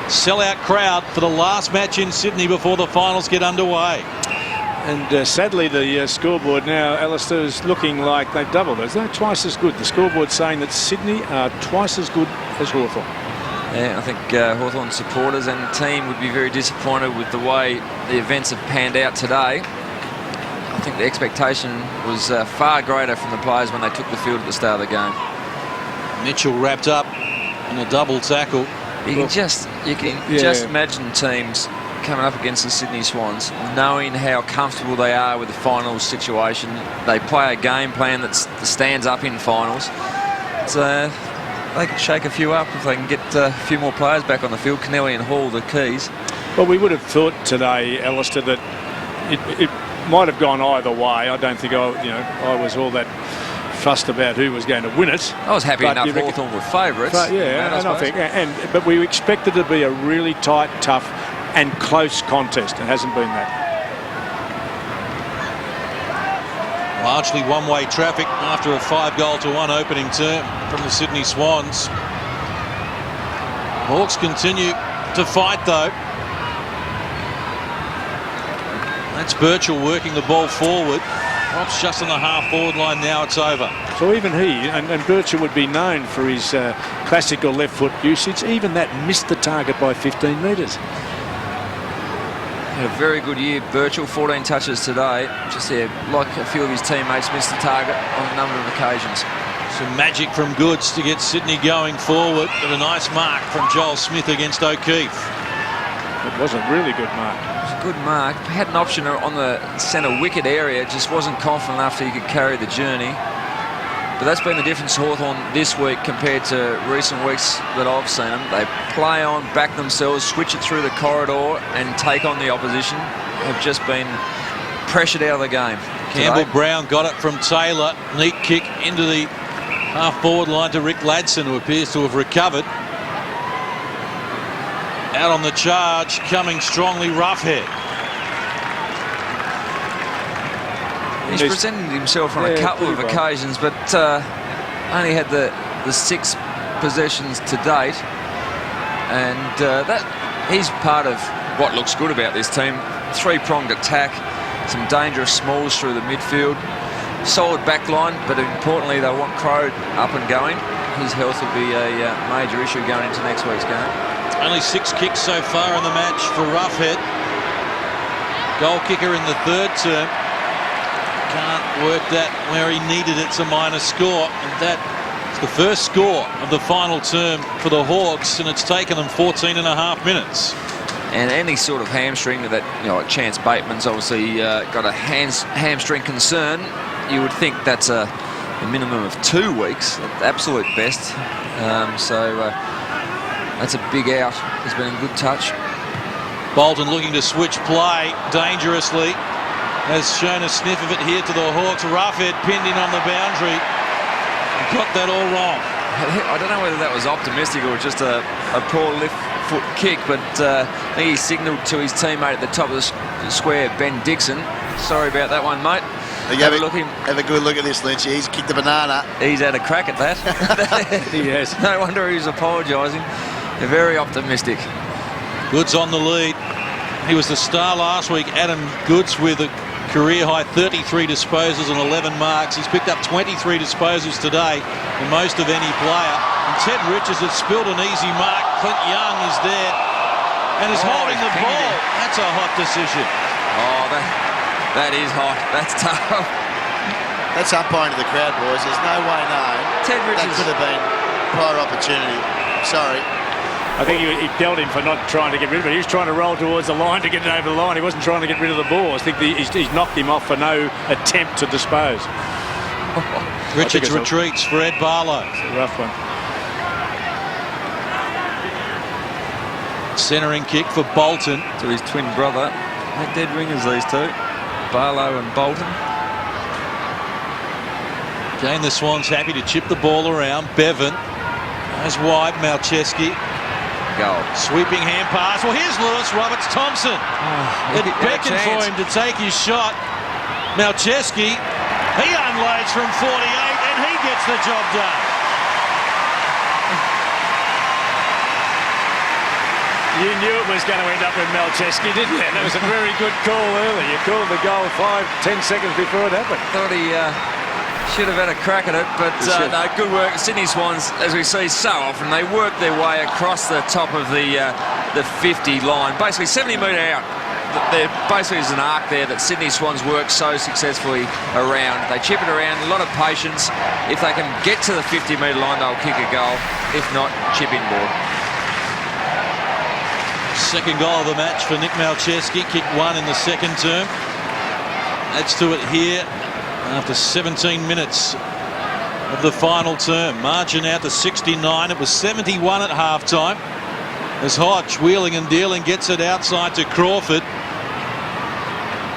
S1: Sellout crowd for the last match in Sydney before the finals get underway.
S2: And sadly, the scoreboard now, Alistair, is looking like they've doubled it. They're twice as good. The scoreboard's saying that Sydney are twice as good as Hawthorn.
S3: Yeah, I think Hawthorn supporters and team would be very disappointed with the way the events have panned out today. I think the expectation was far greater from the players when they took the field at the start of the game.
S1: Mitchell wrapped up in a double tackle.
S3: You can just imagine teams coming up against the Sydney Swans, knowing how comfortable they are with the finals situation. They play a game plan that stands up in finals. So they could shake a few up if they can get a few more players back on the field. Kennelly and Hall the keys.
S2: Well, we would have thought today, Alistair, that it might have gone either way. I don't think I was all that fussed about who was going to win it.
S3: I was happy enough Hawthorn were favourites.
S2: But we expected it to be a really tight, tough and close contest. It hasn't been that.
S1: Largely one-way traffic after a 5-goal-to-1 opening term from the Sydney Swans. Hawks continue to fight though. That's Birchall working the ball forward. Rops just on the half-forward line, now it's over.
S2: So even he, and Birchall would be known for his classical left foot usage, even that missed the target by 15 metres.
S3: A very good year, Birchall, 14 touches today. Just there, like a few of his teammates missed the target on a number of occasions.
S1: Some magic from Goods to get Sydney going forward, but a nice mark from Joel Smith against O'Keefe.
S2: It was a really good mark.
S3: It was a good mark. Had an option on the centre wicket area, just wasn't confident enough that he could carry the journey. But that's been the difference to Hawthorn this week compared to recent weeks that I've seen them. They play on, back themselves, switch it through the corridor and take on the opposition. Have just been pressured out of the game.
S1: Campbell-Brown got it from Taylor. Neat kick into the half-forward line to Rick Ladson, who appears to have recovered. Out on the charge, coming strongly, Roughhead.
S3: He's presented himself on a couple of occasions, but only had the 6 possessions to date. And that he's part of what looks good about this team. 3-pronged attack, some dangerous smalls through the midfield, solid back line, but importantly they want Crow up and going. His health will be a major issue going into next week's game.
S1: Only 6 kicks so far in the match for Roughhead. Goal kicker in the 3rd term. Can't work that where he needed it. It's a minor score. And that's the first score of the final term for the Hawks, and it's taken them 14.5 minutes.
S3: And any sort of hamstring that, like Chance Bateman's obviously got a hamstring concern, you would think that's a minimum of 2 weeks at absolute best. That's a big out. He's been in good touch.
S1: Bolton looking to switch play dangerously. Has shown a sniff of it here to the Hawks. Roughhead pinned in on the boundary. Got that all wrong.
S3: I don't know whether that was optimistic or just a poor left foot kick, but I think he signalled to his teammate at the top of the square, Ben Dixon. Sorry about that one, mate.
S4: Have a good look at this, Lynch. He's kicked a banana.
S3: He's had a crack at that.
S2: He has.
S3: No wonder he's apologising. They're very optimistic.
S1: Goods on the lead. He was the star last week. Adam Goods with a career-high 33 disposals and 11 marks. He's picked up 23 disposals today, the most of any player. And Ted Richards has spilled an easy mark. Clint Young is there and is holding the ball. That's a hot decision.
S3: Oh, that is hot. That's tough.
S4: That's umpiring to the crowd, boys. There's no way known.
S3: Ted Richards.
S4: That could have been prior opportunity. Sorry.
S2: I think he dealt him for not trying to get rid of it. He was trying to roll towards the line to get it over the line. He wasn't trying to get rid of the ball. I think he's knocked him off for no attempt to dispose.
S1: Richards retreats for Ed Barlow.
S2: It's a rough one.
S1: Centering kick for Bolton.
S3: To his twin brother. They're dead ringers, these two. Barlow and Bolton.
S1: Again, the Swans happy to chip the ball around. Bevan goes wide. Malcheski.
S3: Goal.
S1: Sweeping hand pass. Well, here's Lewis Roberts Thompson. It beckoned for him to take his shot. Malcheski, he unloads from 48 and he gets the job done.
S2: You knew it was going to end up with Malcheski, didn't you? That was a very good call early. You called the goal 5-10 seconds before it happened.
S3: Thought he should have had a crack at it, but no, good work. Sydney Swans, as we see so often, they work their way across the top of the 50 line, basically 70-metre out. There basically is an arc there that Sydney Swans work so successfully around. They chip it around, a lot of patience. If they can get to the 50-metre line, they'll kick a goal. If not, chip inboard.
S1: Second goal of the match for Nick Malcheski, kicked 1 in the 2nd term. Adds to it here after 17 minutes of the final term. Margin out to 69. It was 71 at half-time. As Hodge, wheeling and dealing, gets it outside to Crawford.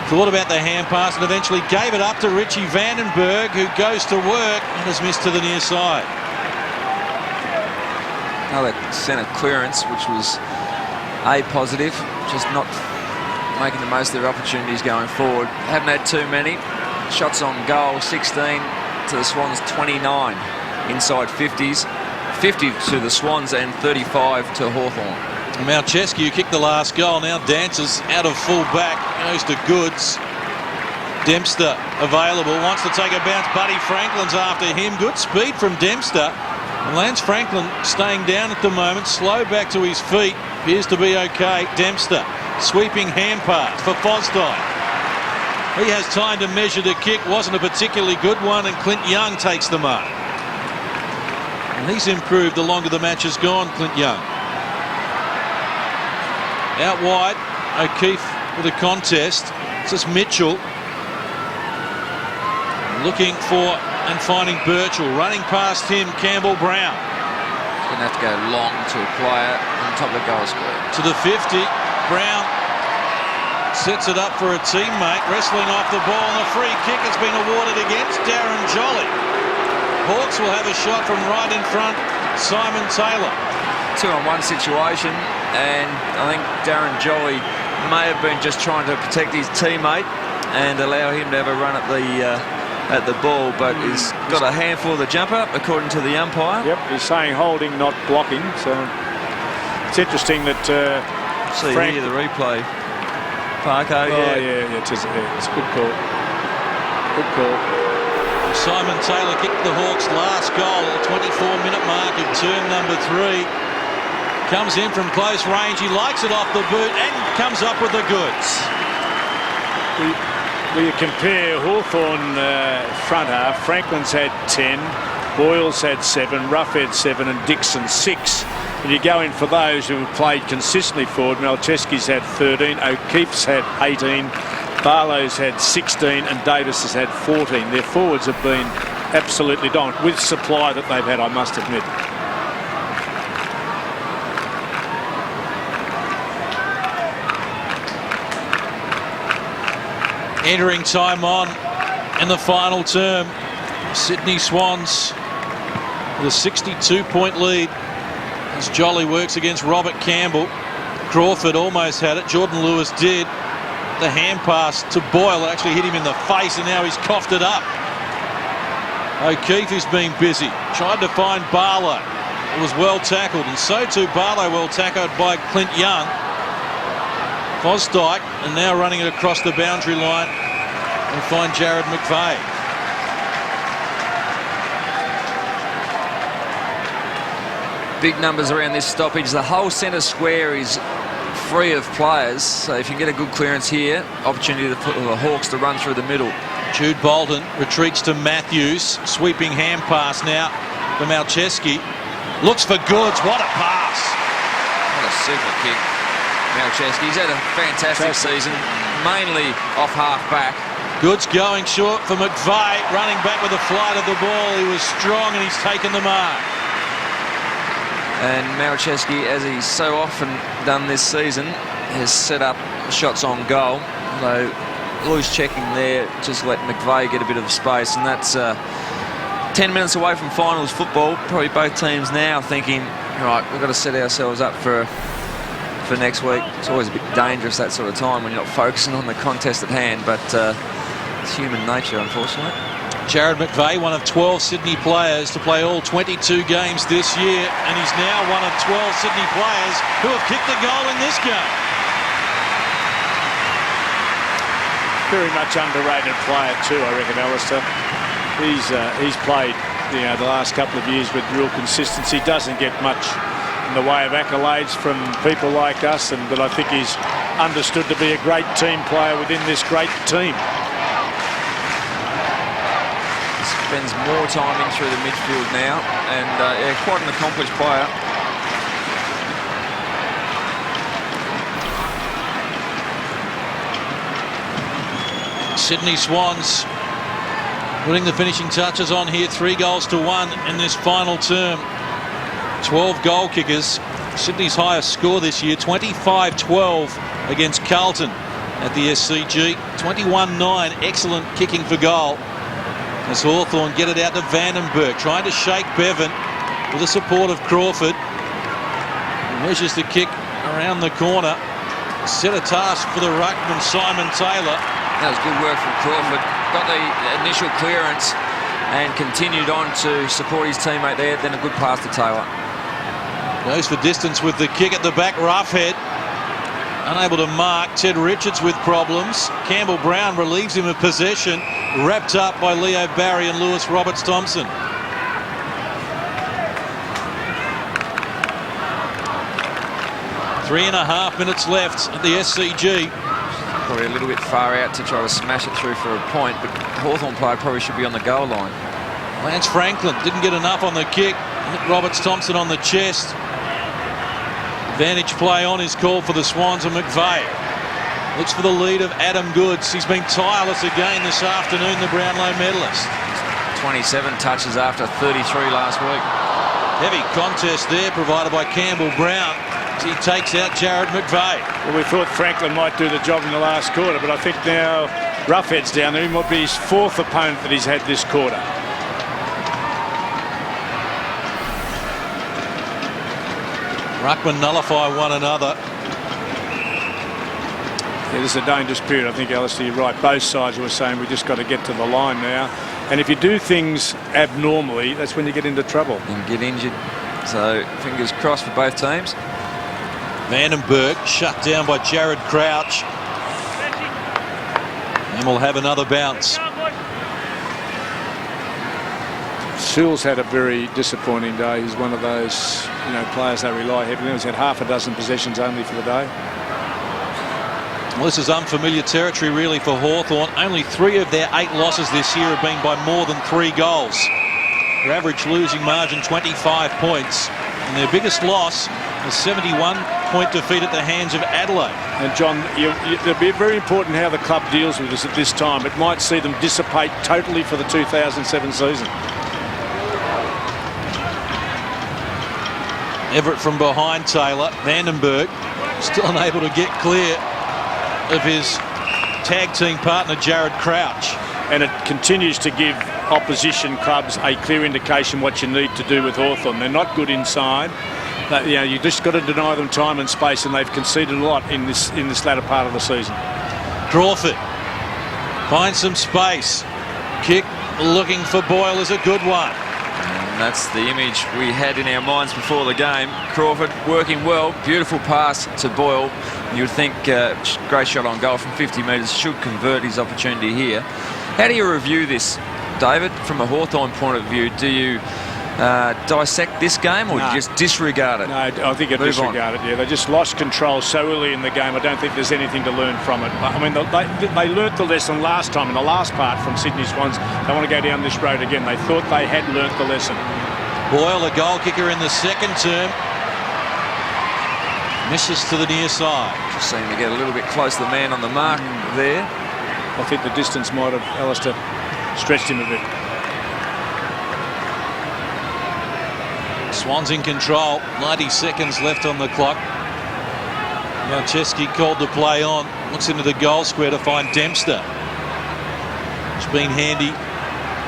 S1: Thought about the hand pass and eventually gave it up to Richie Vandenberg, who goes to work and has missed to the near side.
S3: Another centre clearance, which was A, positive, just not making the most of their opportunities going forward. Haven't had too many. Shots on goal, 16 to the Swans, 29 inside 50s. 50 to the Swans and 35 to Hawthorn.
S1: Malcheski, who kicked the last goal, now dances out of full back, goes to Goods. Dempster available, wants to take a bounce. Buddy Franklin's after him. Good speed from Dempster. And Lance Franklin staying down at the moment, slow back to his feet. Appears to be okay. Dempster, sweeping hand pass for Fosdyke. He has time to measure the kick. Wasn't a particularly good one, and Clint Young takes the mark. And he's improved the longer the match has gone, Clint Young. Out wide, O'Keefe with a contest. This is Mitchell. Looking for and finding Birchall. Running past him, Campbell Brown.
S3: Going to have to go long to a player on top of the goal square.
S1: To the 50, Brown sets it up for a teammate, wrestling off the ball, and a free kick has been awarded against Darren Jolly. Hawks will have a shot from right in front, Simon Taylor.
S3: 2-on-1 situation, and I think Darren Jolly may have been just trying to protect his teammate and allow him to have a run at the ball, but he's got a handful of the jumper, according to the umpire.
S2: Yep, he's saying holding, not blocking. So it's interesting that
S3: see here the replay. Parko,
S2: it's a good call. Good call.
S1: Simon Taylor kicked the Hawks' last goal at the 24-minute mark of term number 3. Comes in from close range. He likes it off the boot and comes up with the goods.
S2: Well, you compare Hawthorn front half. Franklin's had 10, Boyle's had 7, Roughead 7 and Dixon 6. And you go in for those who have played consistently forward. Malcheski's had 13, O'Keefe's had 18, Barlow's had 16 and Davis has had 14. Their forwards have been absolutely dominant with supply that they've had, I must admit.
S1: Entering time on in the final term. Sydney Swans with a 62-point lead as Jolly works against Robert Campbell. Crawford almost had it. Jordan Lewis did. The hand pass to Boyle actually hit him in the face, and now he's coughed it up. O'Keefe has been busy. Tried to find Barlow. It was well tackled, and so too Barlow well tackled by Clint Young. Fosdyke, and now running it across the boundary line and find Jared McVeigh.
S3: Big numbers around this stoppage. The whole centre square is free of players, so if you can get a good clearance here, opportunity for the Hawks to run through the middle.
S1: Jude Bolton retreats to Matthews. Sweeping hand pass now to Malcheski. Looks for Goods. What a pass.
S3: What a super kick. Malcheski, he's had a fantastic season, mainly off half-back.
S1: Goods going short for McVeigh, running back with the flight of the ball. He was strong and he's taken the mark.
S3: And Malcheski, as he's so often done this season, has set up shots on goal. Although loose checking there, just let McVeigh get a bit of space, and that's 10 minutes away from finals football. Probably both teams now thinking, right, we've got to set ourselves up for next week. It's always a bit dangerous that sort of time when you're not focusing on the contest at hand, but it's human nature, unfortunately.
S1: Jared McVeigh, one of 12 Sydney players to play all 22 games this year, and he's now one of 12 Sydney players who have kicked the goal in this game.
S2: Very much underrated player too, I reckon, Alistair. He's played, the last couple of years with real consistency. Doesn't get much in the way of accolades from people like us, but I think he's understood to be a great team player within this great team.
S3: Spends more time in through the midfield now, and quite an accomplished player.
S1: Sydney Swans putting the finishing touches on here. 3-1 in this final term. 12 goal kickers. Sydney's highest score this year, 25-12 against Carlton at the SCG. 21-9, excellent kicking for goal. As Hawthorn get it out to Vandenberg, trying to shake Bevan with the support of Crawford. He measures the kick around the corner. Set a task for the ruckman, Simon Taylor.
S3: That was good work from Crawford. Got the initial clearance and continued on to support his teammate there. Then a good pass to Taylor.
S1: Goes for distance with the kick at the back. Roughead unable to mark. Ted Richards with problems. Campbell Brown relieves him of possession. Wrapped up by Leo Barry and Lewis Roberts-Thompson. Three and a half minutes left at the SCG.
S3: Probably a little bit far out to try to smash it through for a point, but Hawthorn player probably should be on the goal line.
S1: Lance Franklin didn't get enough on the kick. Hit Roberts-Thompson on the chest. Advantage play on is called for the Swans, and McVeigh looks for the lead of Adam Goods. He's been tireless again this afternoon, the Brownlow medalist. 27
S3: touches after 33 last week.
S1: Heavy contest there provided by Campbell Brown as he takes out Jared McVeigh.
S2: Well, we thought Franklin might do the job in the last quarter, but I think now Roughead's down there. He might be his fourth opponent that he's had this quarter.
S1: Ruckman nullify one another.
S2: Yeah, this is a dangerous period. I think, Alistair, you're right. Both sides were saying we just got to get to the line now. And if you do things abnormally, that's when you get into trouble.
S3: And get injured. So, fingers crossed for both teams.
S1: Vandenberg shut down by Jared Crouch. And we'll have another bounce.
S2: Searle's had a very disappointing day. He's one of those, players they rely heavily on. He's had half a dozen possessions only for the day.
S1: Well, this is unfamiliar territory really for Hawthorn. Only 3 of their 8 losses this year have been by more than 3 goals. Their average losing margin 25 points. And their biggest loss, a 71-point defeat at the hands of Adelaide.
S2: And John, it'll be very important how the club deals with this at this time. It might see them dissipate totally for the 2007 season.
S1: Everett from behind Taylor. Vandenberg still unable to get clear of his tag team partner Jared Crouch.
S2: And it continues to give opposition clubs a clear indication what you need to do with Hawthorn. They're not good inside. But, you just got to deny them time and space, and they've conceded a lot in this latter part of the season.
S1: Crawford finds some space. Kick looking for Boyle is a good one.
S3: And that's the image we had in our minds before the game. Crawford working well, beautiful pass to Boyle. You would think great shot on goal from 50 metres, should convert his opportunity here. How do you review this, David, from a Hawthorn point of view? Do you dissect this game, or do you just disregard it?
S2: No, I think I disregard it, yeah. They just lost control so early in the game. I don't think there's anything to learn from it. I mean, they learnt the lesson last time in the last part from Sydney Swans. They want to go down this road again. They thought they had learnt the lesson.
S1: Boyle, a goal kicker in the second term. Misses to the near side.
S3: Just seemed to get a little bit close to the man on the mark there.
S2: I think the distance might have, Alistair, stretched him a bit.
S1: Swans in control. 90 seconds left on the clock. Now Chesky called the play on. Looks into the goal square to find Dempster. It's been handy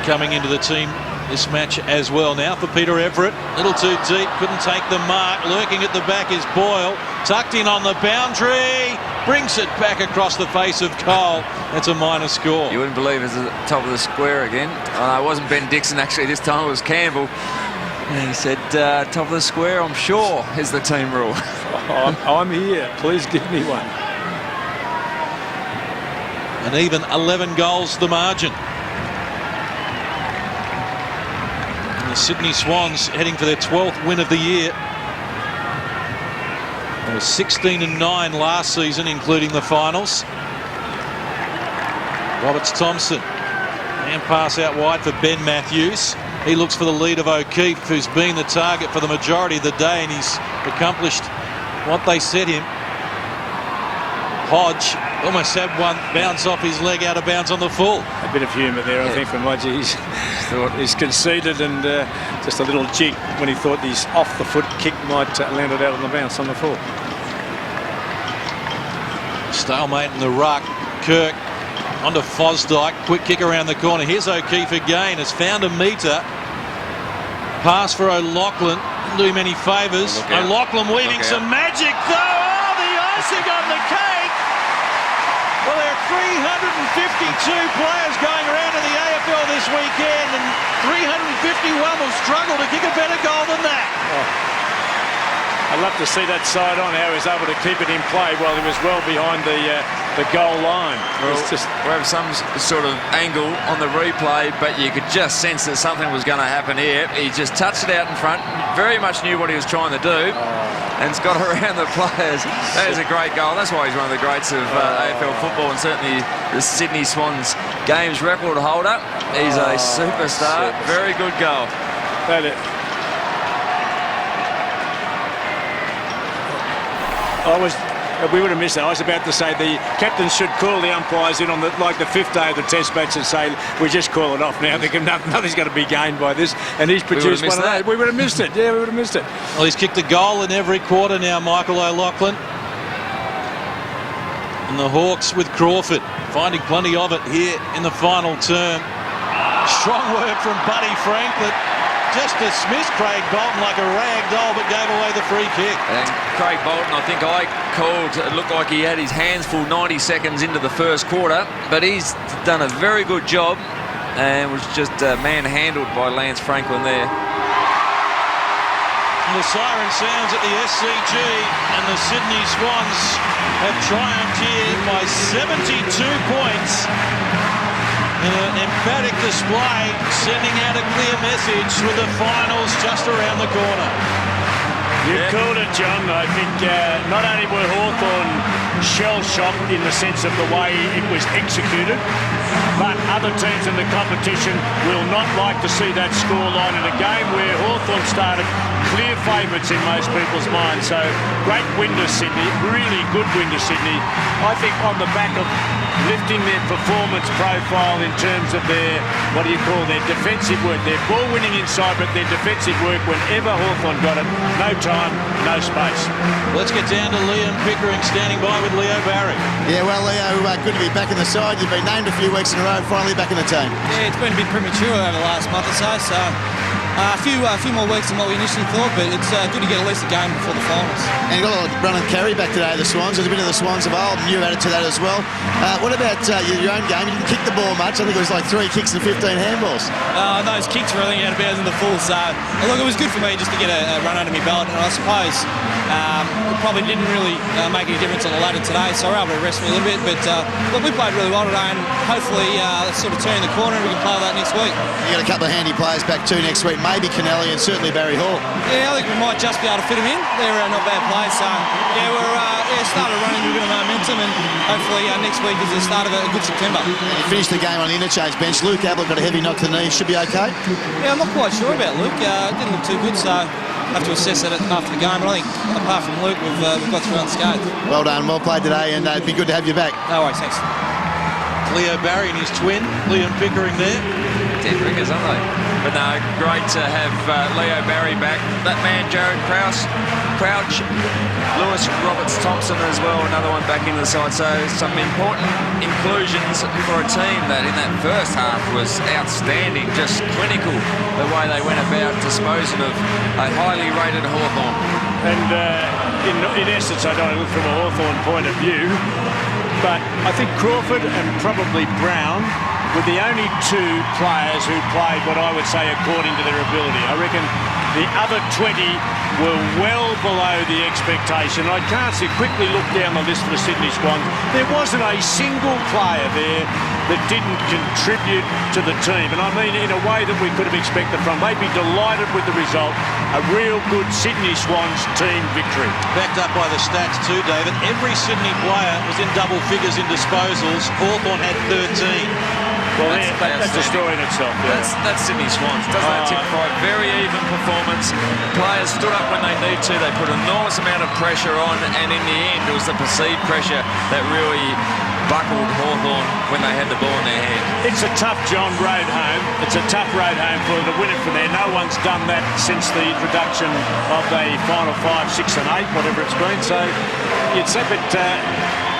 S1: coming into the team this match as well. Now for Peter Everett. Little too deep. Couldn't take the mark. Lurking at the back is Boyle. Tucked in on the boundary. Brings it back across the face of Cole. That's a minor score.
S3: You wouldn't believe it's at the top of the square again. Oh, no, it wasn't Ben Dixon actually this time. It was Campbell. And he said, top of the square, I'm sure, is the team rule.
S2: I'm here. Please give me one.
S1: And even 11 goals the margin. And the Sydney Swans heading for their 12th win of the year. They were 16-9 last season, including the finals. Roberts-Thompson. And pass out wide for Ben Matthews. He looks for the lead of O'Keefe, who's been the target for the majority of the day, and he's accomplished what they set him. Hodge almost had one bounce off his leg out of bounds on the full.
S2: A bit of humour there, I think, from Hodge. He's conceded, and just a little jig when he thought his off-the-foot kick might land it out on the bounce on the full.
S1: Stalemate in the ruck. Kirk onto Fosdyke. Quick kick around the corner. Here's O'Keefe again. Has found a metre. Pass for O'Loughlin. Didn't do him any favours. O'Loughlin weaving some magic though. Oh, the icing on the cake. Well, there are 352 players going around in the AFL this weekend, and 351 will struggle to kick a better goal than that.
S2: I'd love to see that side on, how he was able to keep it in play while he was well behind the goal line.
S3: Well, we have some sort of angle on the replay, but you could just sense that something was going to happen here. He just touched it out in front, very much knew what he was trying to do, and it's got around the players. That is a great goal. That's why he's one of the greats of AFL football, and certainly the Sydney Swans games record holder. He's a superstar. Very good goal.
S2: We would have missed that. I was about to say the captain should call the umpires in on the 5th day of the test match and say, we just call it off now. Nothing's going to be gained by this. And he's produced one of those. We would have missed it. Yeah, we would have missed it.
S1: Well, he's kicked a goal in every quarter now, Michael O'Loughlin. And the Hawks with Crawford, finding plenty of it here in the final term. Strong work from Buddy Franklin. Just dismissed Craig Bolton like a rag doll, but gave away the free kick.
S3: And Craig Bolton, I think I called, it looked like he had his hands full 90 seconds into the first quarter, but he's done a very good job and was just manhandled by Lance Franklin there.
S1: And the siren sounds at the SCG, and the Sydney Swans have triumphed here by 72 points. in an emphatic display, sending out a clear message with the finals just around the corner.
S2: You called it, John. I think not only were Hawthorn shell-shocked in the sense of the way it was executed, but other teams in the competition will not like to see that scoreline in a game where Hawthorn started clear favourites in most people's minds. So great win to Sydney, really good win to Sydney. I think on the back of lifting their performance profile in terms of their, their defensive work. Their ball winning inside, but their defensive work whenever Hawthorn got it. No time, no space.
S1: Let's get down to Liam Pickering standing by with Leo Barry.
S4: Yeah, well, Leo, good to be back in the side. You've been named a few weeks in a row, finally back in the team.
S5: Yeah, it's been a bit premature over the last month or so, a few more weeks than what we initially thought, but it's good to get at least a game before the finals.
S4: And you got a lot of run and carry back today, the Swans. There's a bit of the Swans of old, and you've added to that as well. What about your own game? You didn't kick the ball much. I think it was like 3 kicks and 15 handballs.
S5: Those kicks were really out of bounds in the full, so look, it was good for me just to get a run under my belt, and I suppose it probably didn't really make any difference on the ladder today, so we're able to rest me a little bit, but look, we played really well today, and hopefully sort of turn the corner and we can play that next week.
S4: You got a couple of handy players back too next week, maybe Kennelly and certainly Barry Hall.
S5: Yeah, I think we might just be able to fit them in. They're not bad players, so yeah, we're started running with a bit of momentum, and hopefully next week is the start of a good September.
S4: And you finished the game on the interchange bench. Luke Ablett got a heavy knock to the knee. Should be okay?
S5: Yeah, I'm not quite sure about Luke. Didn't look too good, so have to assess that after the game. But I think apart from Luke, we've got through unscathed.
S4: Well done, well played today, and it'd be good to have you back.
S5: No worries, thanks.
S1: Leo Barry and his twin, Liam Pickering there.
S3: Dead ringers, aren't they? But no, great to have Leo Barry back. That man, Jared Crouch, Lewis Roberts-Thompson as well, another one back into the side. So some important inclusions for a team that in that first half was outstanding, just clinical, the way they went about disposing of a highly rated Hawthorn.
S2: And in essence, I don't look from a Hawthorn point of view, but I think Crawford and probably Brown were the only 2 players who played what I would say according to their ability. I reckon the other 20 were well below the expectation. I can't quickly look down the list for the Sydney Swans. There wasn't a single player there that didn't contribute to the team. And I mean in a way that we could have expected from. They'd be delighted with the result. A real good Sydney Swans team victory.
S1: Backed up by the stats too, David. Every Sydney player was in double figures in disposals. Hawthorn had 13.
S2: Well, that's a story in itself. Yeah.
S3: That's Sydney Swans. Doesn't that typify very even performance? Players stood up when they need to. They put an enormous amount of pressure on, and in the end, it was the perceived pressure that really buckled Hawthorn when they had the ball in their hand.
S2: It's a tough road home. It's a tough road home for them to win it from there. No one's done that since the introduction of the final 5, 6 and 8, whatever it's been. So it's a bit.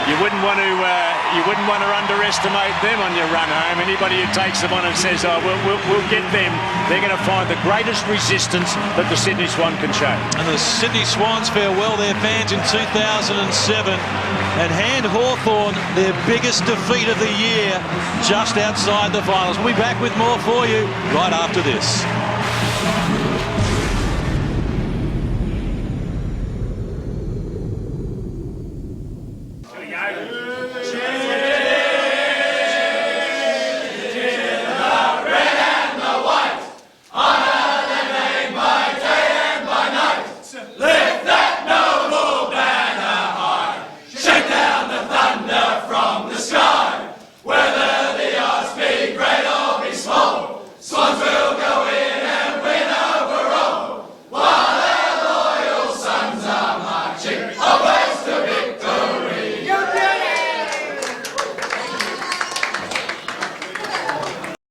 S2: You wouldn't want to underestimate them on your run home. Anybody who takes them on and says, "Oh, we'll get them," they're going to find the greatest resistance that the Sydney Swan can show.
S1: And the Sydney Swans farewell their fans in 2007 and hand Hawthorn their biggest defeat of the year just outside the finals. We'll be back with more for you right after this.